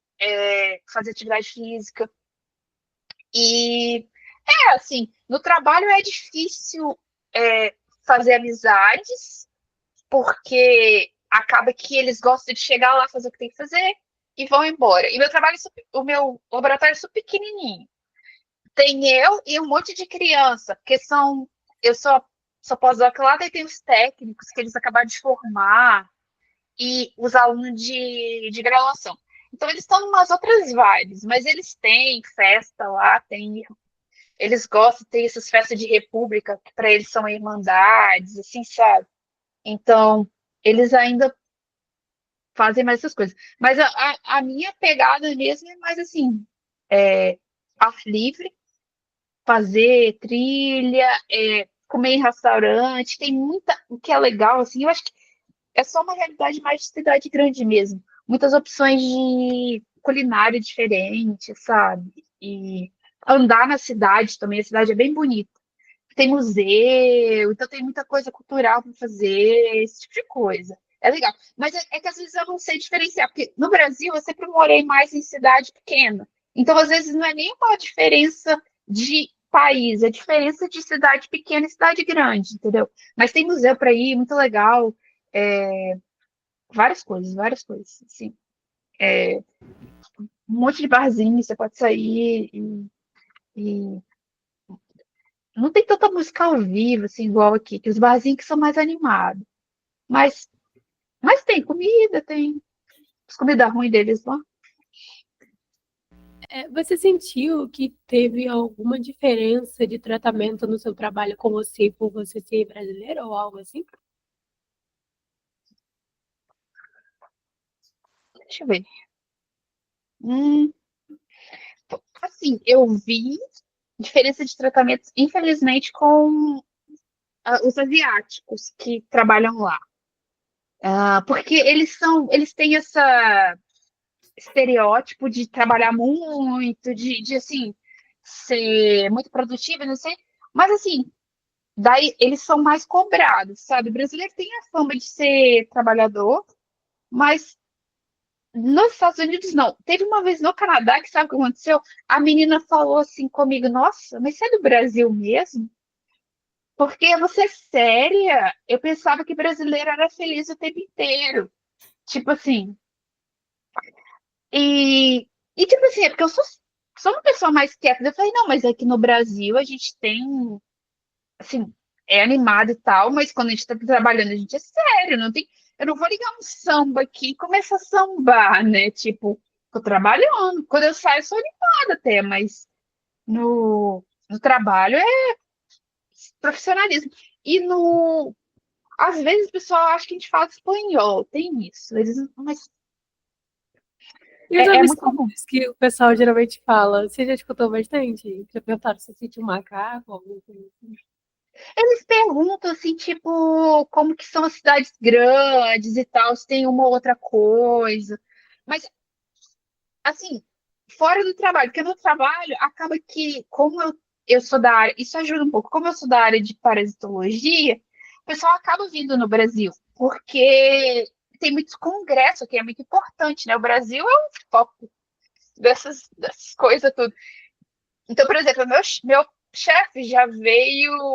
fazer atividade física. E assim, no trabalho é difícil fazer amizades, porque acaba que eles gostam de chegar lá, fazer o que tem que fazer e vão embora. E o meu laboratório é super pequenininho. Tem eu e um monte de criança, porque eu sou pós-doc lá, daí tem os técnicos que eles acabaram de formar e os alunos de graduação. Então eles estão em umas outras vibes, mas eles têm festa lá, eles gostam, tem essas festas de república, que para eles são irmandades, assim, sabe? Então, eles ainda fazem mais essas coisas. Mas a minha pegada mesmo é mais assim, ar livre, fazer trilha, comer em restaurante, tem muita, o que é legal, assim, eu acho que é só uma realidade mais de cidade grande mesmo. Muitas opções de culinária diferente, sabe? E andar na cidade também, a cidade é bem bonita. Tem museu, então tem muita coisa cultural para fazer, esse tipo de coisa. É legal. Mas é que às vezes eu não sei diferenciar, porque no Brasil eu sempre morei mais em cidade pequena. Então, às vezes, não é nem uma diferença de país, é diferença de cidade pequena e cidade grande, entendeu? Mas tem museu para ir, muito legal. É, várias coisas, assim. Um monte de barzinho, você pode sair e não tem tanta música ao vivo, assim, igual aqui, que os barzinhos que são mais animados. Mas, mas tem comida, tem as comidas ruins deles lá. Você sentiu que teve alguma diferença de tratamento no seu trabalho com você por você ser brasileira ou algo assim? Deixa eu ver. Hum, assim, eu vi diferença de tratamento, infelizmente, com os asiáticos que trabalham lá. Porque eles têm essa estereótipo de trabalhar muito, de assim, ser muito produtivo, não sei. Mas assim, daí eles são mais cobrados, sabe? O brasileiro tem a fama de ser trabalhador, mas nos Estados Unidos não. Teve uma vez no Canadá que sabe o que aconteceu? A menina falou assim comigo, nossa, mas você é do Brasil mesmo? Porque você é séria? Eu pensava que brasileiro era feliz o tempo inteiro. Tipo assim. Tipo assim, é porque sou uma pessoa mais quieta. Eu falei, não, mas aqui no Brasil a gente tem, assim, é animado e tal, mas quando a gente tá trabalhando, a gente é sério, não tem. Eu não vou ligar um samba aqui e começar a sambar, né? Tipo, tô trabalhando. Quando eu saio, eu sou animada até, mas no trabalho é profissionalismo. E no. Às vezes o pessoal acha que a gente fala espanhol, tem isso. Mas E os é nomes muito comum. comuns que o pessoal geralmente fala, você já escutou bastante? Já perguntaram se sentiu um macaco, alguma coisa assim? Eles perguntam assim, tipo, como que são as cidades grandes e tal, se tem uma ou outra coisa. Mas, assim, fora do trabalho, porque no trabalho acaba que, como eu sou da área, isso ajuda um pouco, como eu sou da área de parasitologia, o pessoal acaba vindo no Brasil, porque tem muitos congressos que é muito importante, né? O Brasil é um foco dessas coisas tudo. Então, por exemplo, meu chefe já veio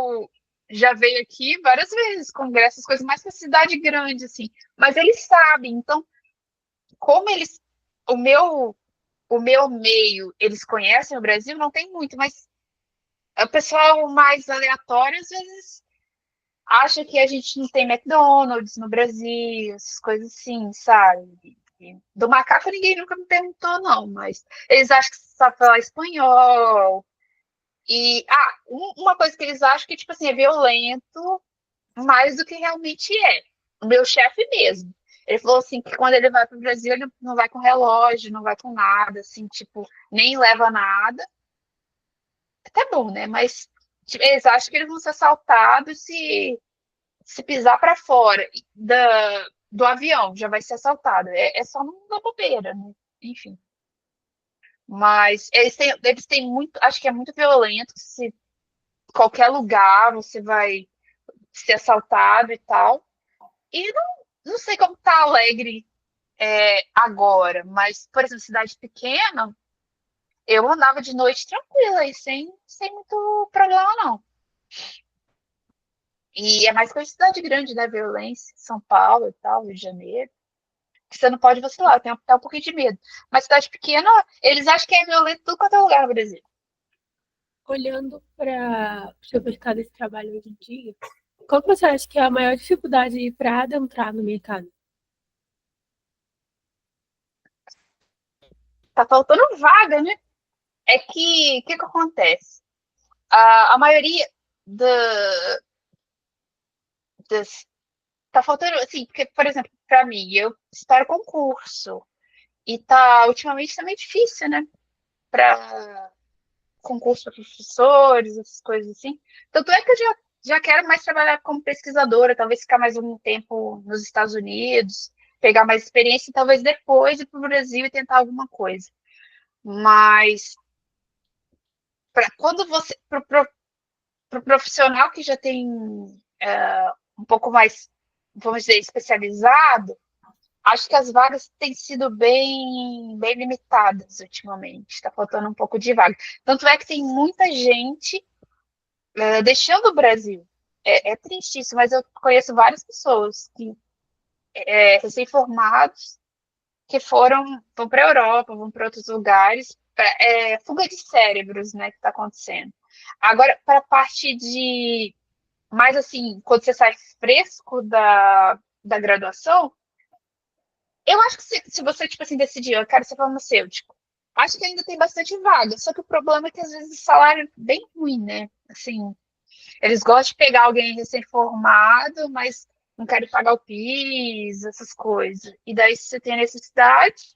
aqui várias vezes, congressos, coisas mais para cidade grande, assim. Mas eles sabem, então, como o meu, o meu meio, eles conhecem o Brasil, não tem muito, mas o pessoal mais aleatório, às vezes, acha que a gente não tem McDonald's no Brasil, essas coisas assim, sabe? Do macaco ninguém nunca me perguntou, não, mas eles acham que você sabe falar espanhol. Uma coisa que eles acham que, tipo assim, é violento mais do que realmente é. O meu chefe mesmo. Ele falou assim que quando ele vai para o Brasil, ele não vai com relógio, não vai com nada, assim, tipo, nem leva nada. Até bom, né? Mas tipo, eles acham que eles vão ser assaltados se pisar para fora do avião, já vai ser assaltado. É só não dar bobeira, né? Enfim. Mas eles têm muito, acho que é muito violento, se qualquer lugar você vai ser assaltado e tal. E não sei como tá Alegre agora, mas, por exemplo, cidade pequena, eu andava de noite tranquila e sem muito problema, não. E é mais coisa de cidade grande, né? Violência, São Paulo e tal, Rio de Janeiro. Que você não pode vacilar, eu tenho até um pouquinho de medo. Mas cidade pequena, eles acham que é violento tudo quanto é lugar no Brasil. Olhando para o seu mercado de trabalho hoje em dia, qual que você acha que é a maior dificuldade para adentrar no mercado? Tá faltando vaga, né? É que, o que acontece? A maioria da, das. Tá faltando, assim, porque, por exemplo, para mim, eu espero concurso. E tá, ultimamente, também difícil, né? Para concurso para professores, essas coisas assim. Tanto é que eu já quero mais trabalhar como pesquisadora, talvez ficar mais um tempo nos Estados Unidos, pegar mais experiência e talvez depois ir para o Brasil e tentar alguma coisa. Mas quando você. Para o profissional que já tem um pouco mais. vamos dizer, especializado, acho que as vagas têm sido bem limitadas ultimamente. Está faltando um pouco de vaga. Tanto é que tem muita gente deixando o Brasil. É triste isso, mas eu conheço várias pessoas que recém-formados que vão para a Europa, vão para outros lugares. Fuga de cérebros, né, que está acontecendo. Agora, para a parte de mais assim, quando você sai fresco da graduação, eu acho que se você, tipo assim, decidir, eu quero ser farmacêutico, acho que ainda tem bastante vaga, só que o problema é que às vezes o salário é bem ruim, né? Assim, eles gostam de pegar alguém recém-formado, mas não querem pagar o PIS, essas coisas. E daí, se você tem a necessidade,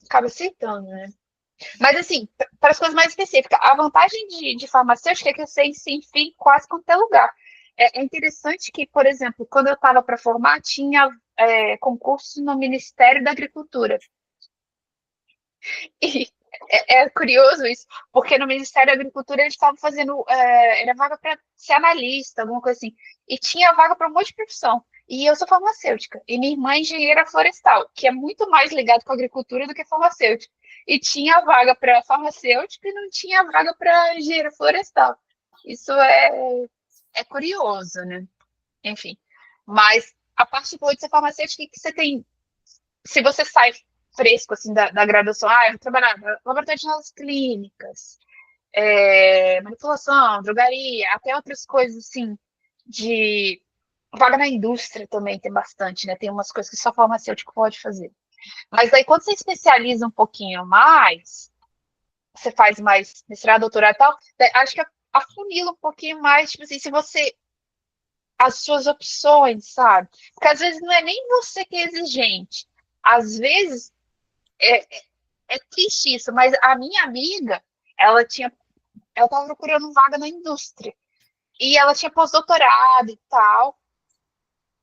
acaba aceitando, né? Mas, assim, para as coisas mais específicas, a vantagem de farmacêutica é que você se enfia em quase qualquer lugar. É interessante que, por exemplo, quando eu estava para formar, tinha concurso no Ministério da Agricultura. E é curioso isso, porque no Ministério da Agricultura eles estavam fazendo, era vaga para ser analista, alguma coisa assim, e tinha vaga para um monte de profissão. E eu sou farmacêutica, e minha irmã é engenheira florestal, que é muito mais ligado com a agricultura do que farmacêutica. E tinha vaga para farmacêutica e não tinha vaga para engenheira florestal. Isso é curioso, né? Enfim. Mas a parte boa de ser farmacêutica é que você tem. Se você sai fresco assim da graduação, eu vou trabalhar no laboratório de análises clínicas, manipulação, drogaria, até outras coisas assim, de vaga na indústria também tem bastante, né? Tem umas coisas que só farmacêutico pode fazer. Mas daí, quando você especializa um pouquinho mais, você faz mais mestrado, doutorado e tal, acho que afunila um pouquinho mais, tipo assim, se você. As suas opções, sabe? Porque às vezes não é nem você que é exigente. Às vezes é, é triste isso, mas a minha amiga, ela estava procurando vaga na indústria. E ela tinha pós-doutorado e tal.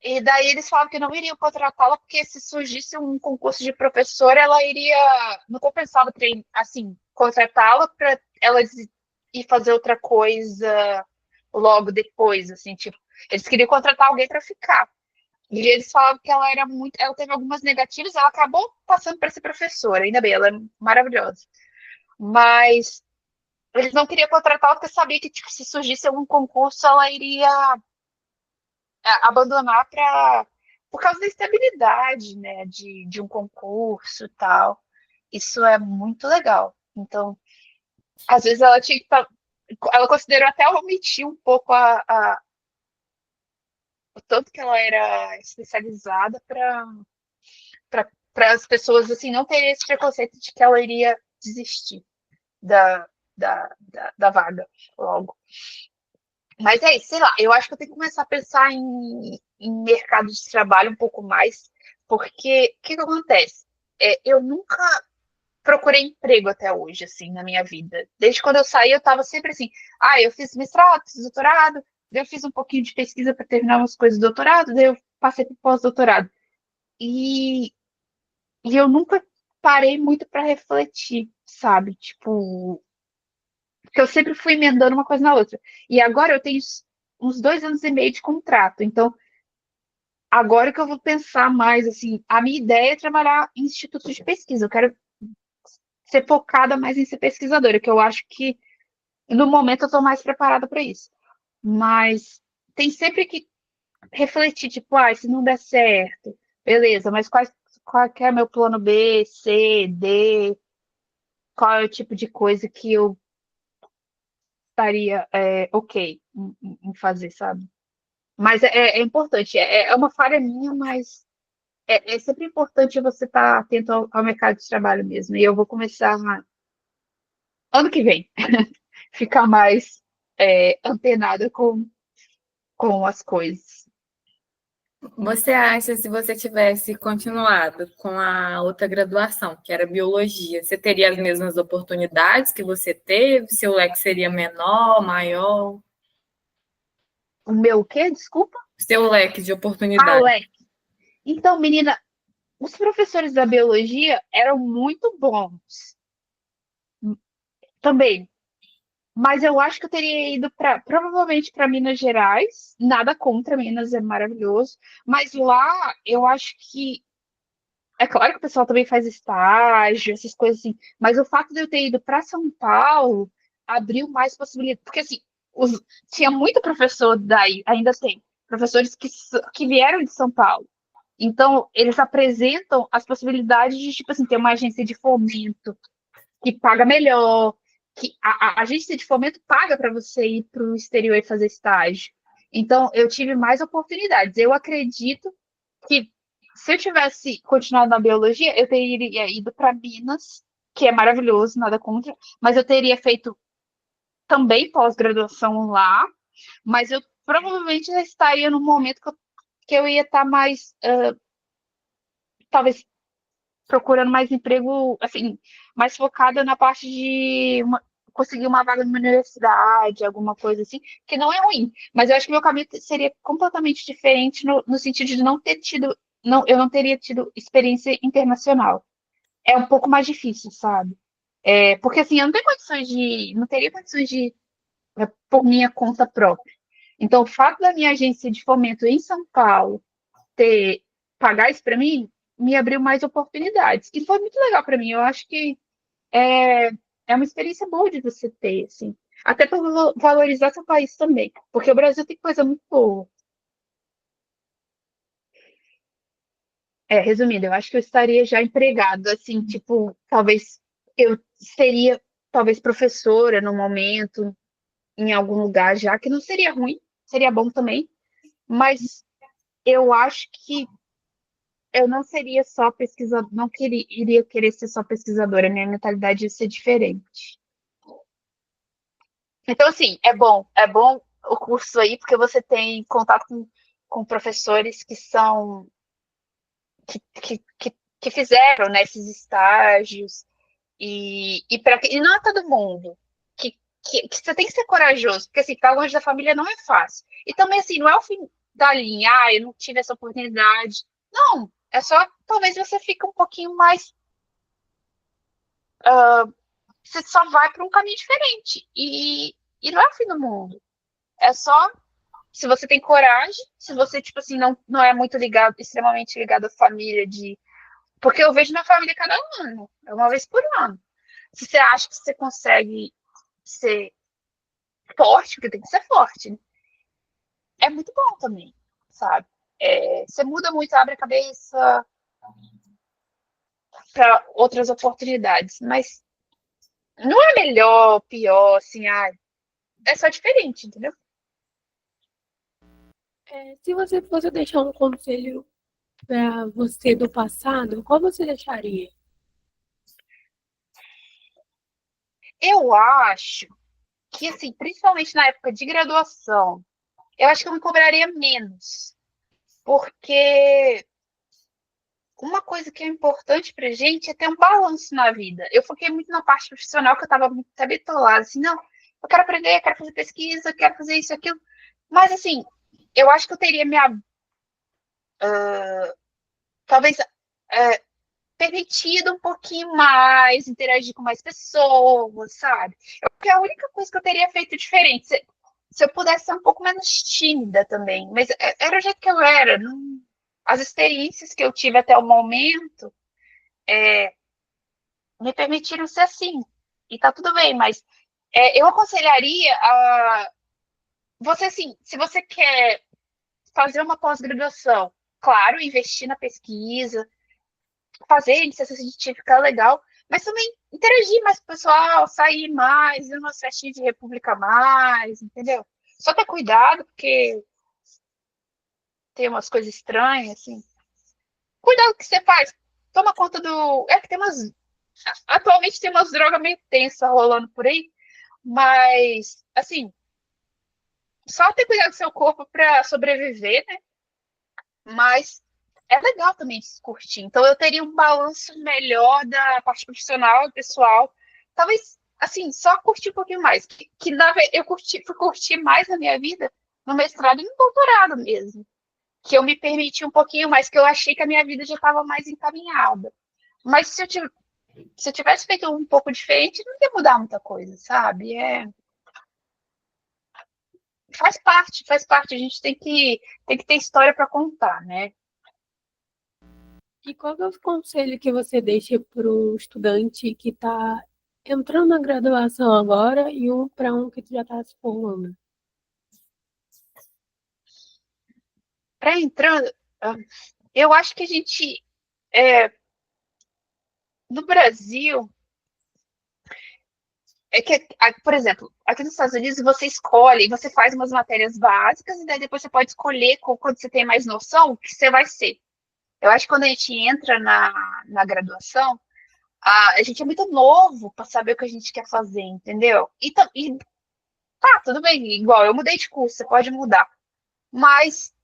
E daí eles falavam que não iriam contratá-la, porque se surgisse um concurso de professora, ela iria. Não compensava assim, contratá-la para ela ir fazer outra coisa logo depois, assim, tipo, eles queriam contratar alguém para ficar. E eles falavam que ela era muito. Ela teve algumas negativas, ela acabou passando para ser professora, ainda bem, ela é maravilhosa. Mas eles não queriam contratar porque sabia que, tipo, se surgisse algum concurso, ela iria abandonar por causa da estabilidade, né, de um concurso e tal. Isso é muito legal. Então, às vezes ela tinha que ela considerou até omitir um pouco o tanto que ela era especializada para as pessoas assim não terem esse preconceito de que ela iria desistir da vaga logo. Mas é isso, sei lá, eu acho que eu tenho que começar a pensar em mercado de trabalho um pouco mais, porque o que acontece? Eu nunca procurei emprego até hoje, assim, na minha vida. Desde quando eu saí, eu estava sempre assim, eu fiz mestrado, fiz doutorado, daí eu fiz um pouquinho de pesquisa para terminar umas coisas do doutorado, daí eu passei para pós-doutorado. E eu nunca parei muito para refletir, sabe? Tipo, porque eu sempre fui emendando uma coisa na outra. E agora eu tenho uns 2 anos e meio de contrato. Então, agora que eu vou pensar mais, assim, a minha ideia é trabalhar em institutos de pesquisa. Eu quero ser focada mais em ser pesquisadora, que eu acho que no momento eu estou mais preparada para isso. Mas tem sempre que refletir, tipo, se não der certo, beleza, mas qual é meu plano B, C, D? Qual é o tipo de coisa que eu estaria ok em fazer, sabe? Mas é importante, é uma falha minha, mas é sempre importante você estar atento ao mercado de trabalho mesmo. E eu vou começar ano que vem, ficar mais antenada com as coisas. Você acha, se você tivesse continuado com a outra graduação, que era biologia, você teria as mesmas oportunidades que você teve? Seu leque seria menor, maior? O meu o quê? Desculpa? Seu leque de oportunidades. Leque. Então, menina, os professores da biologia eram muito bons. Também. Mas eu acho que eu teria ido provavelmente para Minas Gerais. Nada contra, Minas é maravilhoso. Mas lá eu acho que. É claro que o pessoal também faz estágio, essas coisas assim. Mas o fato de eu ter ido para São Paulo abriu mais possibilidades. Porque assim, tinha muito professor daí, ainda tem, professores que vieram de São Paulo. Então, eles apresentam as possibilidades de, tipo assim, ter uma agência de fomento que paga melhor, que a agência de fomento paga para você ir para o exterior e fazer estágio. Então, eu tive mais oportunidades. Eu acredito que se eu tivesse continuado na biologia, eu teria ido para Minas, que é maravilhoso, nada contra, mas eu teria feito também pós-graduação lá, mas eu provavelmente já estaria no momento que eu ia estar mais, talvez, procurando mais emprego, assim, mais focada na parte de conseguir uma vaga numa universidade, alguma coisa assim, que não é ruim, mas eu acho que meu caminho seria completamente diferente no sentido de não ter tido, não, eu não teria tido experiência internacional. É um pouco mais difícil, sabe? Porque assim, eu não tenho condições não teria condições de, por minha conta própria. Então, o fato da minha agência de fomento em São Paulo ter pagar isso para mim me abriu mais oportunidades. E foi muito legal para mim. Eu acho que é, é uma experiência boa de você ter, assim. Até para valorizar seu país também. Porque o Brasil tem coisa muito boa. Resumindo, eu acho que eu estaria já empregado, assim, tipo, talvez eu seria, talvez, professora no momento, em algum lugar já, que não seria ruim, seria bom também, mas eu acho que eu não seria só pesquisadora, não iria querer ser só pesquisadora, minha mentalidade ia ser diferente. Então, assim, é bom o curso aí, porque você tem contato com professores que são, que fizeram, né, esses estágios, e não é todo mundo, que você tem que ser corajoso, porque, assim, estar longe da família não é fácil. E também, assim, não é o fim da linha, eu não tive essa oportunidade. Não, é só, talvez você fique um pouquinho mais, você só vai para um caminho diferente. E não é o fim do mundo. É só se você tem coragem, se você, tipo assim, não é muito ligado, extremamente ligado à família porque eu vejo minha família cada ano, é uma vez por ano. Se você acha que você consegue ser forte, porque tem que ser forte, né? É muito bom também, sabe? Você muda muito, abre a cabeça para outras oportunidades, mas não é melhor, pior, assim, é só diferente, entendeu? Se você fosse deixar um conselho para você do passado, qual você deixaria? Eu acho que, assim, principalmente na época de graduação, eu acho que eu me cobraria menos, porque uma coisa que é importante pra gente é ter um balanço na vida. Eu foquei muito na parte profissional, que eu estava muito até bitolada, assim, não, eu quero aprender, eu quero fazer pesquisa, eu quero fazer isso, aquilo. Mas, assim, eu acho que eu teria talvez, permitido um pouquinho mais, interagir com mais pessoas, sabe? Porque é a única coisa que eu teria feito diferente. Se eu pudesse ser um pouco menos tímida também, mas era o jeito que eu era. As experiências que eu tive até o momento me permitiram ser assim. E tá tudo bem, mas eu aconselharia a você, assim, se você quer fazer uma pós-graduação, claro, investir na pesquisa, fazer iniciação científica é legal, mas também interagir mais com o pessoal, sair mais, ir umas festinhas de república mais, entendeu? Só ter cuidado, porque tem umas coisas estranhas, assim. Cuidado que você faz. Toma conta do. É que tem umas. Atualmente tem umas drogas meio tensas rolando por aí, mas, assim, só ter cuidado do seu corpo para sobreviver, né? Mas é legal também se curtir. Então eu teria um balanço melhor da parte profissional e pessoal. Talvez, assim, só curtir um pouquinho mais. Eu fui curtir mais na minha vida no mestrado e no doutorado mesmo. Que eu me permiti um pouquinho mais, que eu achei que a minha vida já estava mais encaminhada. Mas se eu tivesse feito um pouco diferente, não ia mudar muita coisa, sabe? faz parte. A gente tem que ter história para contar, né? E qual é o conselho que você deixa para o estudante que está entrando na graduação agora e para um que já está se formando? Para entrando, eu acho que a gente, no Brasil, é que, por exemplo, aqui nos Estados Unidos você escolhe, você faz umas matérias básicas e daí depois você pode escolher quando você tem mais noção o que você vai ser. Eu acho que quando a gente entra na graduação, a gente é muito novo para saber o que a gente quer fazer, entendeu? E tá, tudo bem, igual eu mudei de curso, você pode mudar. Mas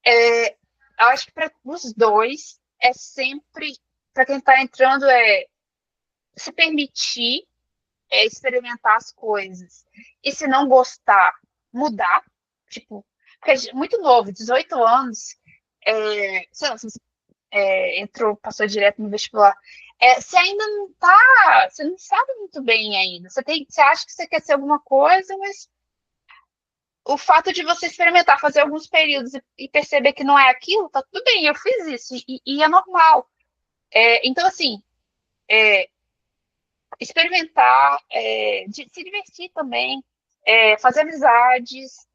eu acho que para os dois é sempre, para quem está entrando, se permitir experimentar as coisas. E se não gostar, mudar. Tipo, porque é muito novo, 18 anos, sei lá, se você entrou, passou direto no vestibular, você ainda não tá, você não sabe muito bem ainda. Você acha que você quer ser alguma coisa, mas o fato de você experimentar, fazer alguns períodos e perceber que não é aquilo, tá tudo bem, eu fiz isso, e é normal. Então, assim, experimentar, se divertir também, fazer amizades,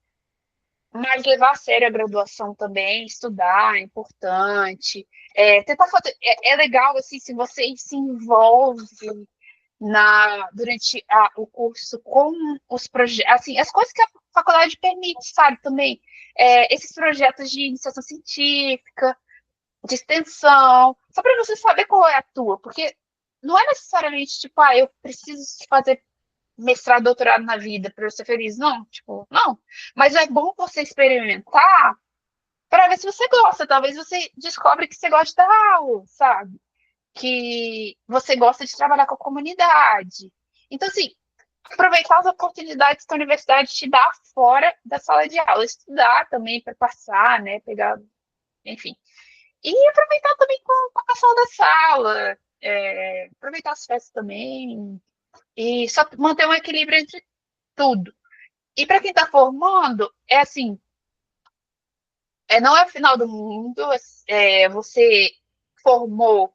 mas levar a sério a graduação também, estudar é importante. Tentar fazer. É legal assim, se você se envolve durante o curso com os projetos, assim, as coisas que a faculdade permite, sabe, também. Esses projetos de iniciação científica, de extensão, só para você saber qual é a tua, porque não é necessariamente tipo, eu preciso fazer mestrado, doutorado na vida para eu ser feliz, não, tipo, não. Mas é bom você experimentar para ver se você gosta. Talvez você descobre que você gosta de dar aula, sabe? Que você gosta de trabalhar com a comunidade. Então, assim, aproveitar as oportunidades que a universidade te dá fora da sala de aula, estudar também para passar, né? Pegar, enfim. E aproveitar também com o pessoal da sala, aproveitar as festas também, e só manter um equilíbrio entre tudo. E para quem está formando, é assim, não é o final do mundo, você formou,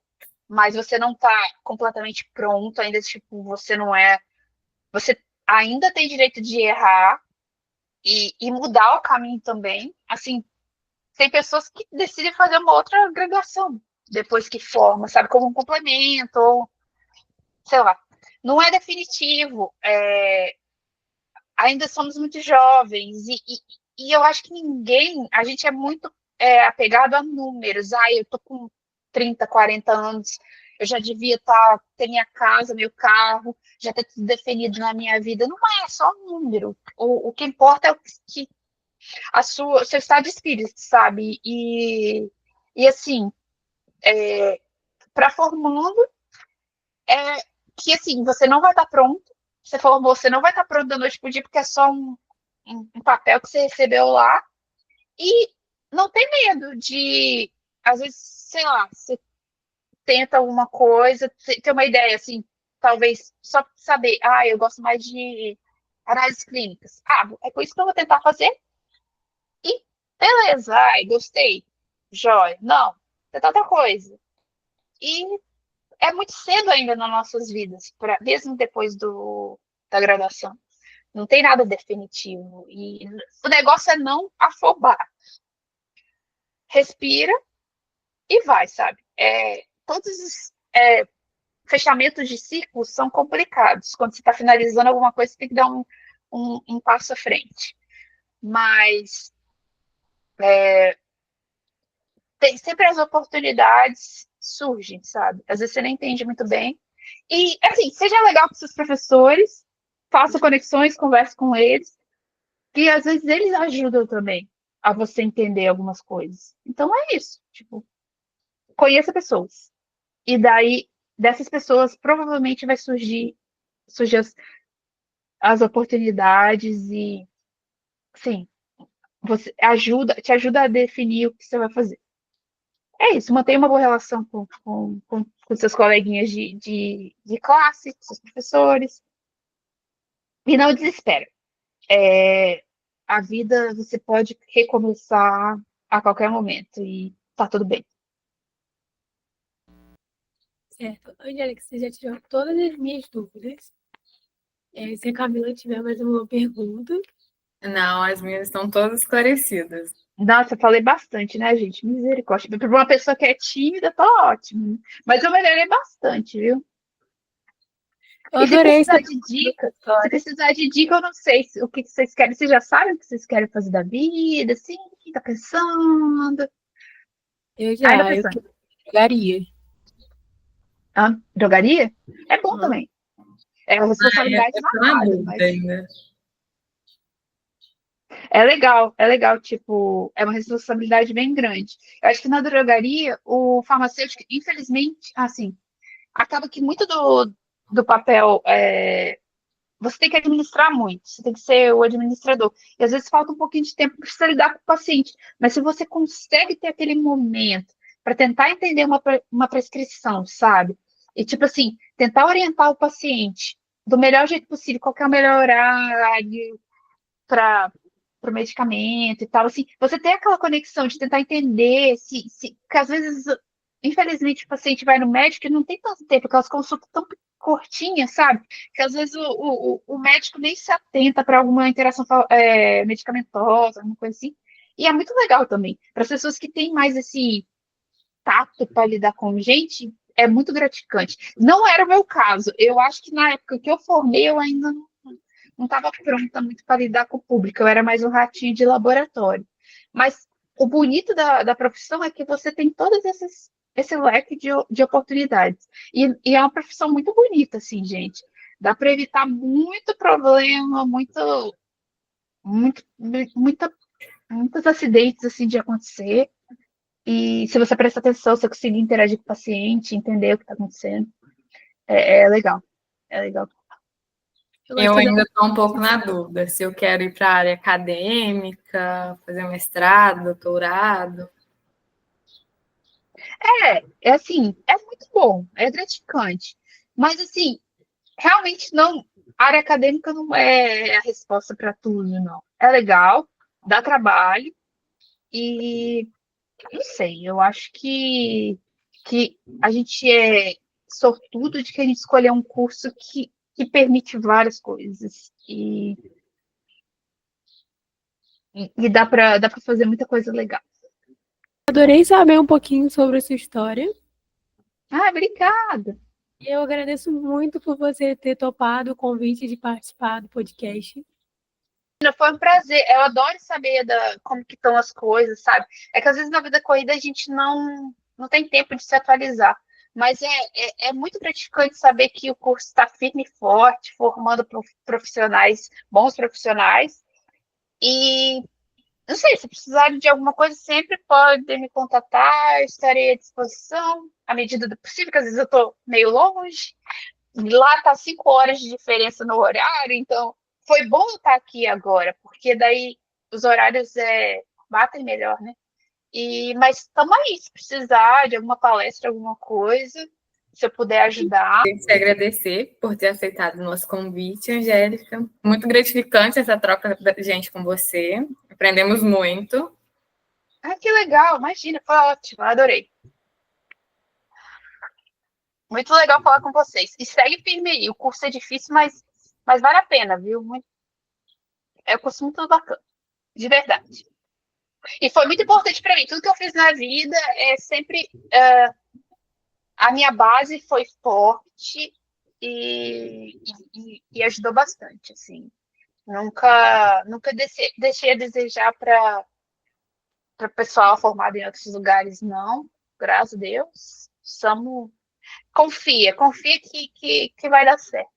mas você não está completamente pronto, ainda tipo, você ainda tem direito de errar e mudar o caminho também. Assim, tem pessoas que decidem fazer uma outra graduação depois que forma, sabe, como um complemento, ou sei lá. Não é definitivo, ainda somos muito jovens e eu acho que a gente é muito apegado a números. Eu tô com 30, 40 anos, eu já devia ter minha casa, meu carro, já ter tudo definido na minha vida. Não é só um número. O que importa é o seu estado de espírito, sabe? E assim, para formando, que assim, você não vai estar pronto. Você formou, você não vai estar pronto da noite pro dia, porque é só um papel que você recebeu lá. E não tem medo de, às vezes, sei lá, você tenta alguma coisa, ter uma ideia, assim, talvez só saber, eu gosto mais de análises clínicas. É por isso que eu vou tentar fazer. E beleza, gostei. Jóia. Não, é outra coisa. E é muito cedo ainda nas nossas vidas, mesmo depois da graduação. Não tem nada definitivo. E o negócio é não afobar. Respira e vai, sabe? Todos os fechamentos de ciclos são complicados. Quando você está finalizando alguma coisa, você tem que dar um passo à frente. Mas sempre as oportunidades surgem, sabe? Às vezes você nem entende muito bem. E, assim, seja legal com seus professores, faça conexões, converse com eles, que às vezes eles ajudam também a você entender algumas coisas. Então é isso, tipo, conheça pessoas. E daí, dessas pessoas, provavelmente vai surgir as oportunidades e, sim, te ajuda a definir o que você vai fazer. É isso, mantenha uma boa relação com seus coleguinhas de classe, com seus professores, e não desespera. a vida você pode recomeçar a qualquer momento e tá tudo bem. Certo. Angélica, você já tirou todas as minhas dúvidas. Se a Camila tiver mais uma pergunta. Não, as minhas estão todas esclarecidas. Nossa, eu falei bastante, né, gente? Misericórdia. Para uma pessoa que é tímida, tá ótimo. Mas eu melhorei bastante, viu? Eu E se adorei precisar saber de da dica, se história. precisar de dica, eu não sei o que vocês querem. Vocês já sabem o que vocês querem fazer da vida, assim? Tá pensando? Ainda Eu pensando. quero jogaria. Ah, drogaria? É bom Aham. também. É uma responsabilidade Eu tô na danada, dúvida mas ainda. é legal, tipo, é uma responsabilidade bem grande. Eu acho que na drogaria, o farmacêutico, infelizmente, assim, acaba que muito do papel você tem que administrar muito, você tem que ser o administrador. E às vezes falta um pouquinho de tempo para você lidar com o paciente. Mas se você consegue ter aquele momento para tentar entender uma prescrição, sabe? E tipo assim, tentar orientar o paciente do melhor jeito possível, qual que é o melhor horário para o medicamento e tal, assim, você tem aquela conexão de tentar entender que às vezes, infelizmente, o paciente vai no médico e não tem tanto tempo, aquelas consultas tão curtinhas, sabe? Que às vezes o médico nem se atenta para alguma interação medicamentosa, alguma coisa assim. E é muito legal também. Para as pessoas que têm mais esse tato para lidar com gente, é muito gratificante. Não era o meu caso. Eu acho que na época que eu formei, eu ainda não estava pronta muito para lidar com o público, eu era mais um ratinho de laboratório. Mas o bonito da profissão é que você tem todos esse leque de oportunidades. E é uma profissão muito bonita, assim, gente. Dá para evitar muito problema, muito, muita, muitos acidentes assim de acontecer. E se você prestar atenção, você conseguir interagir com o paciente, entender o que está acontecendo, é legal. É legal. Eu Eu gosto ainda estou um pouco na dúvida se eu quero ir para a área acadêmica, fazer um mestrado, doutorado. É assim, é muito bom, é gratificante. Mas assim, realmente não, a área acadêmica não é a resposta para tudo, não. É legal, dá trabalho e não sei, eu acho que a gente é sortudo de que a gente escolheu um curso que permite várias coisas e dá para fazer muita coisa legal. Adorei saber um pouquinho sobre a sua história. Ah, obrigada. E eu agradeço muito por você ter topado o convite de participar do podcast. Foi um prazer. Eu adoro saber como que estão as coisas, sabe? É que às vezes na vida corrida a gente não tem tempo de se atualizar. Mas é muito gratificante saber que o curso está firme e forte, formando profissionais, bons profissionais. E não sei, se precisarem de alguma coisa, sempre podem me contatar, eu estarei à disposição, à medida do possível, que às vezes eu estou meio longe. Lá está 5 horas de diferença no horário, então foi bom eu estar aqui agora, porque daí os horários batem melhor, né? Mas estamos aí, se precisar de alguma palestra, alguma coisa, se eu puder ajudar. Queria te agradecer por ter aceitado o nosso convite, Angélica. Muito gratificante essa troca da gente com você. Aprendemos muito. Ah, que legal, imagina, foi ótimo, adorei. Muito legal falar com vocês. E segue firme aí, o curso é difícil, mas vale a pena, viu? É um curso muito bacana, de verdade. E foi muito importante para mim. Tudo que eu fiz na vida é sempre. A minha base foi forte e ajudou bastante, assim. Nunca deixei a desejar para o pessoal formado em outros lugares, não. Graças a Deus. Confia que vai dar certo.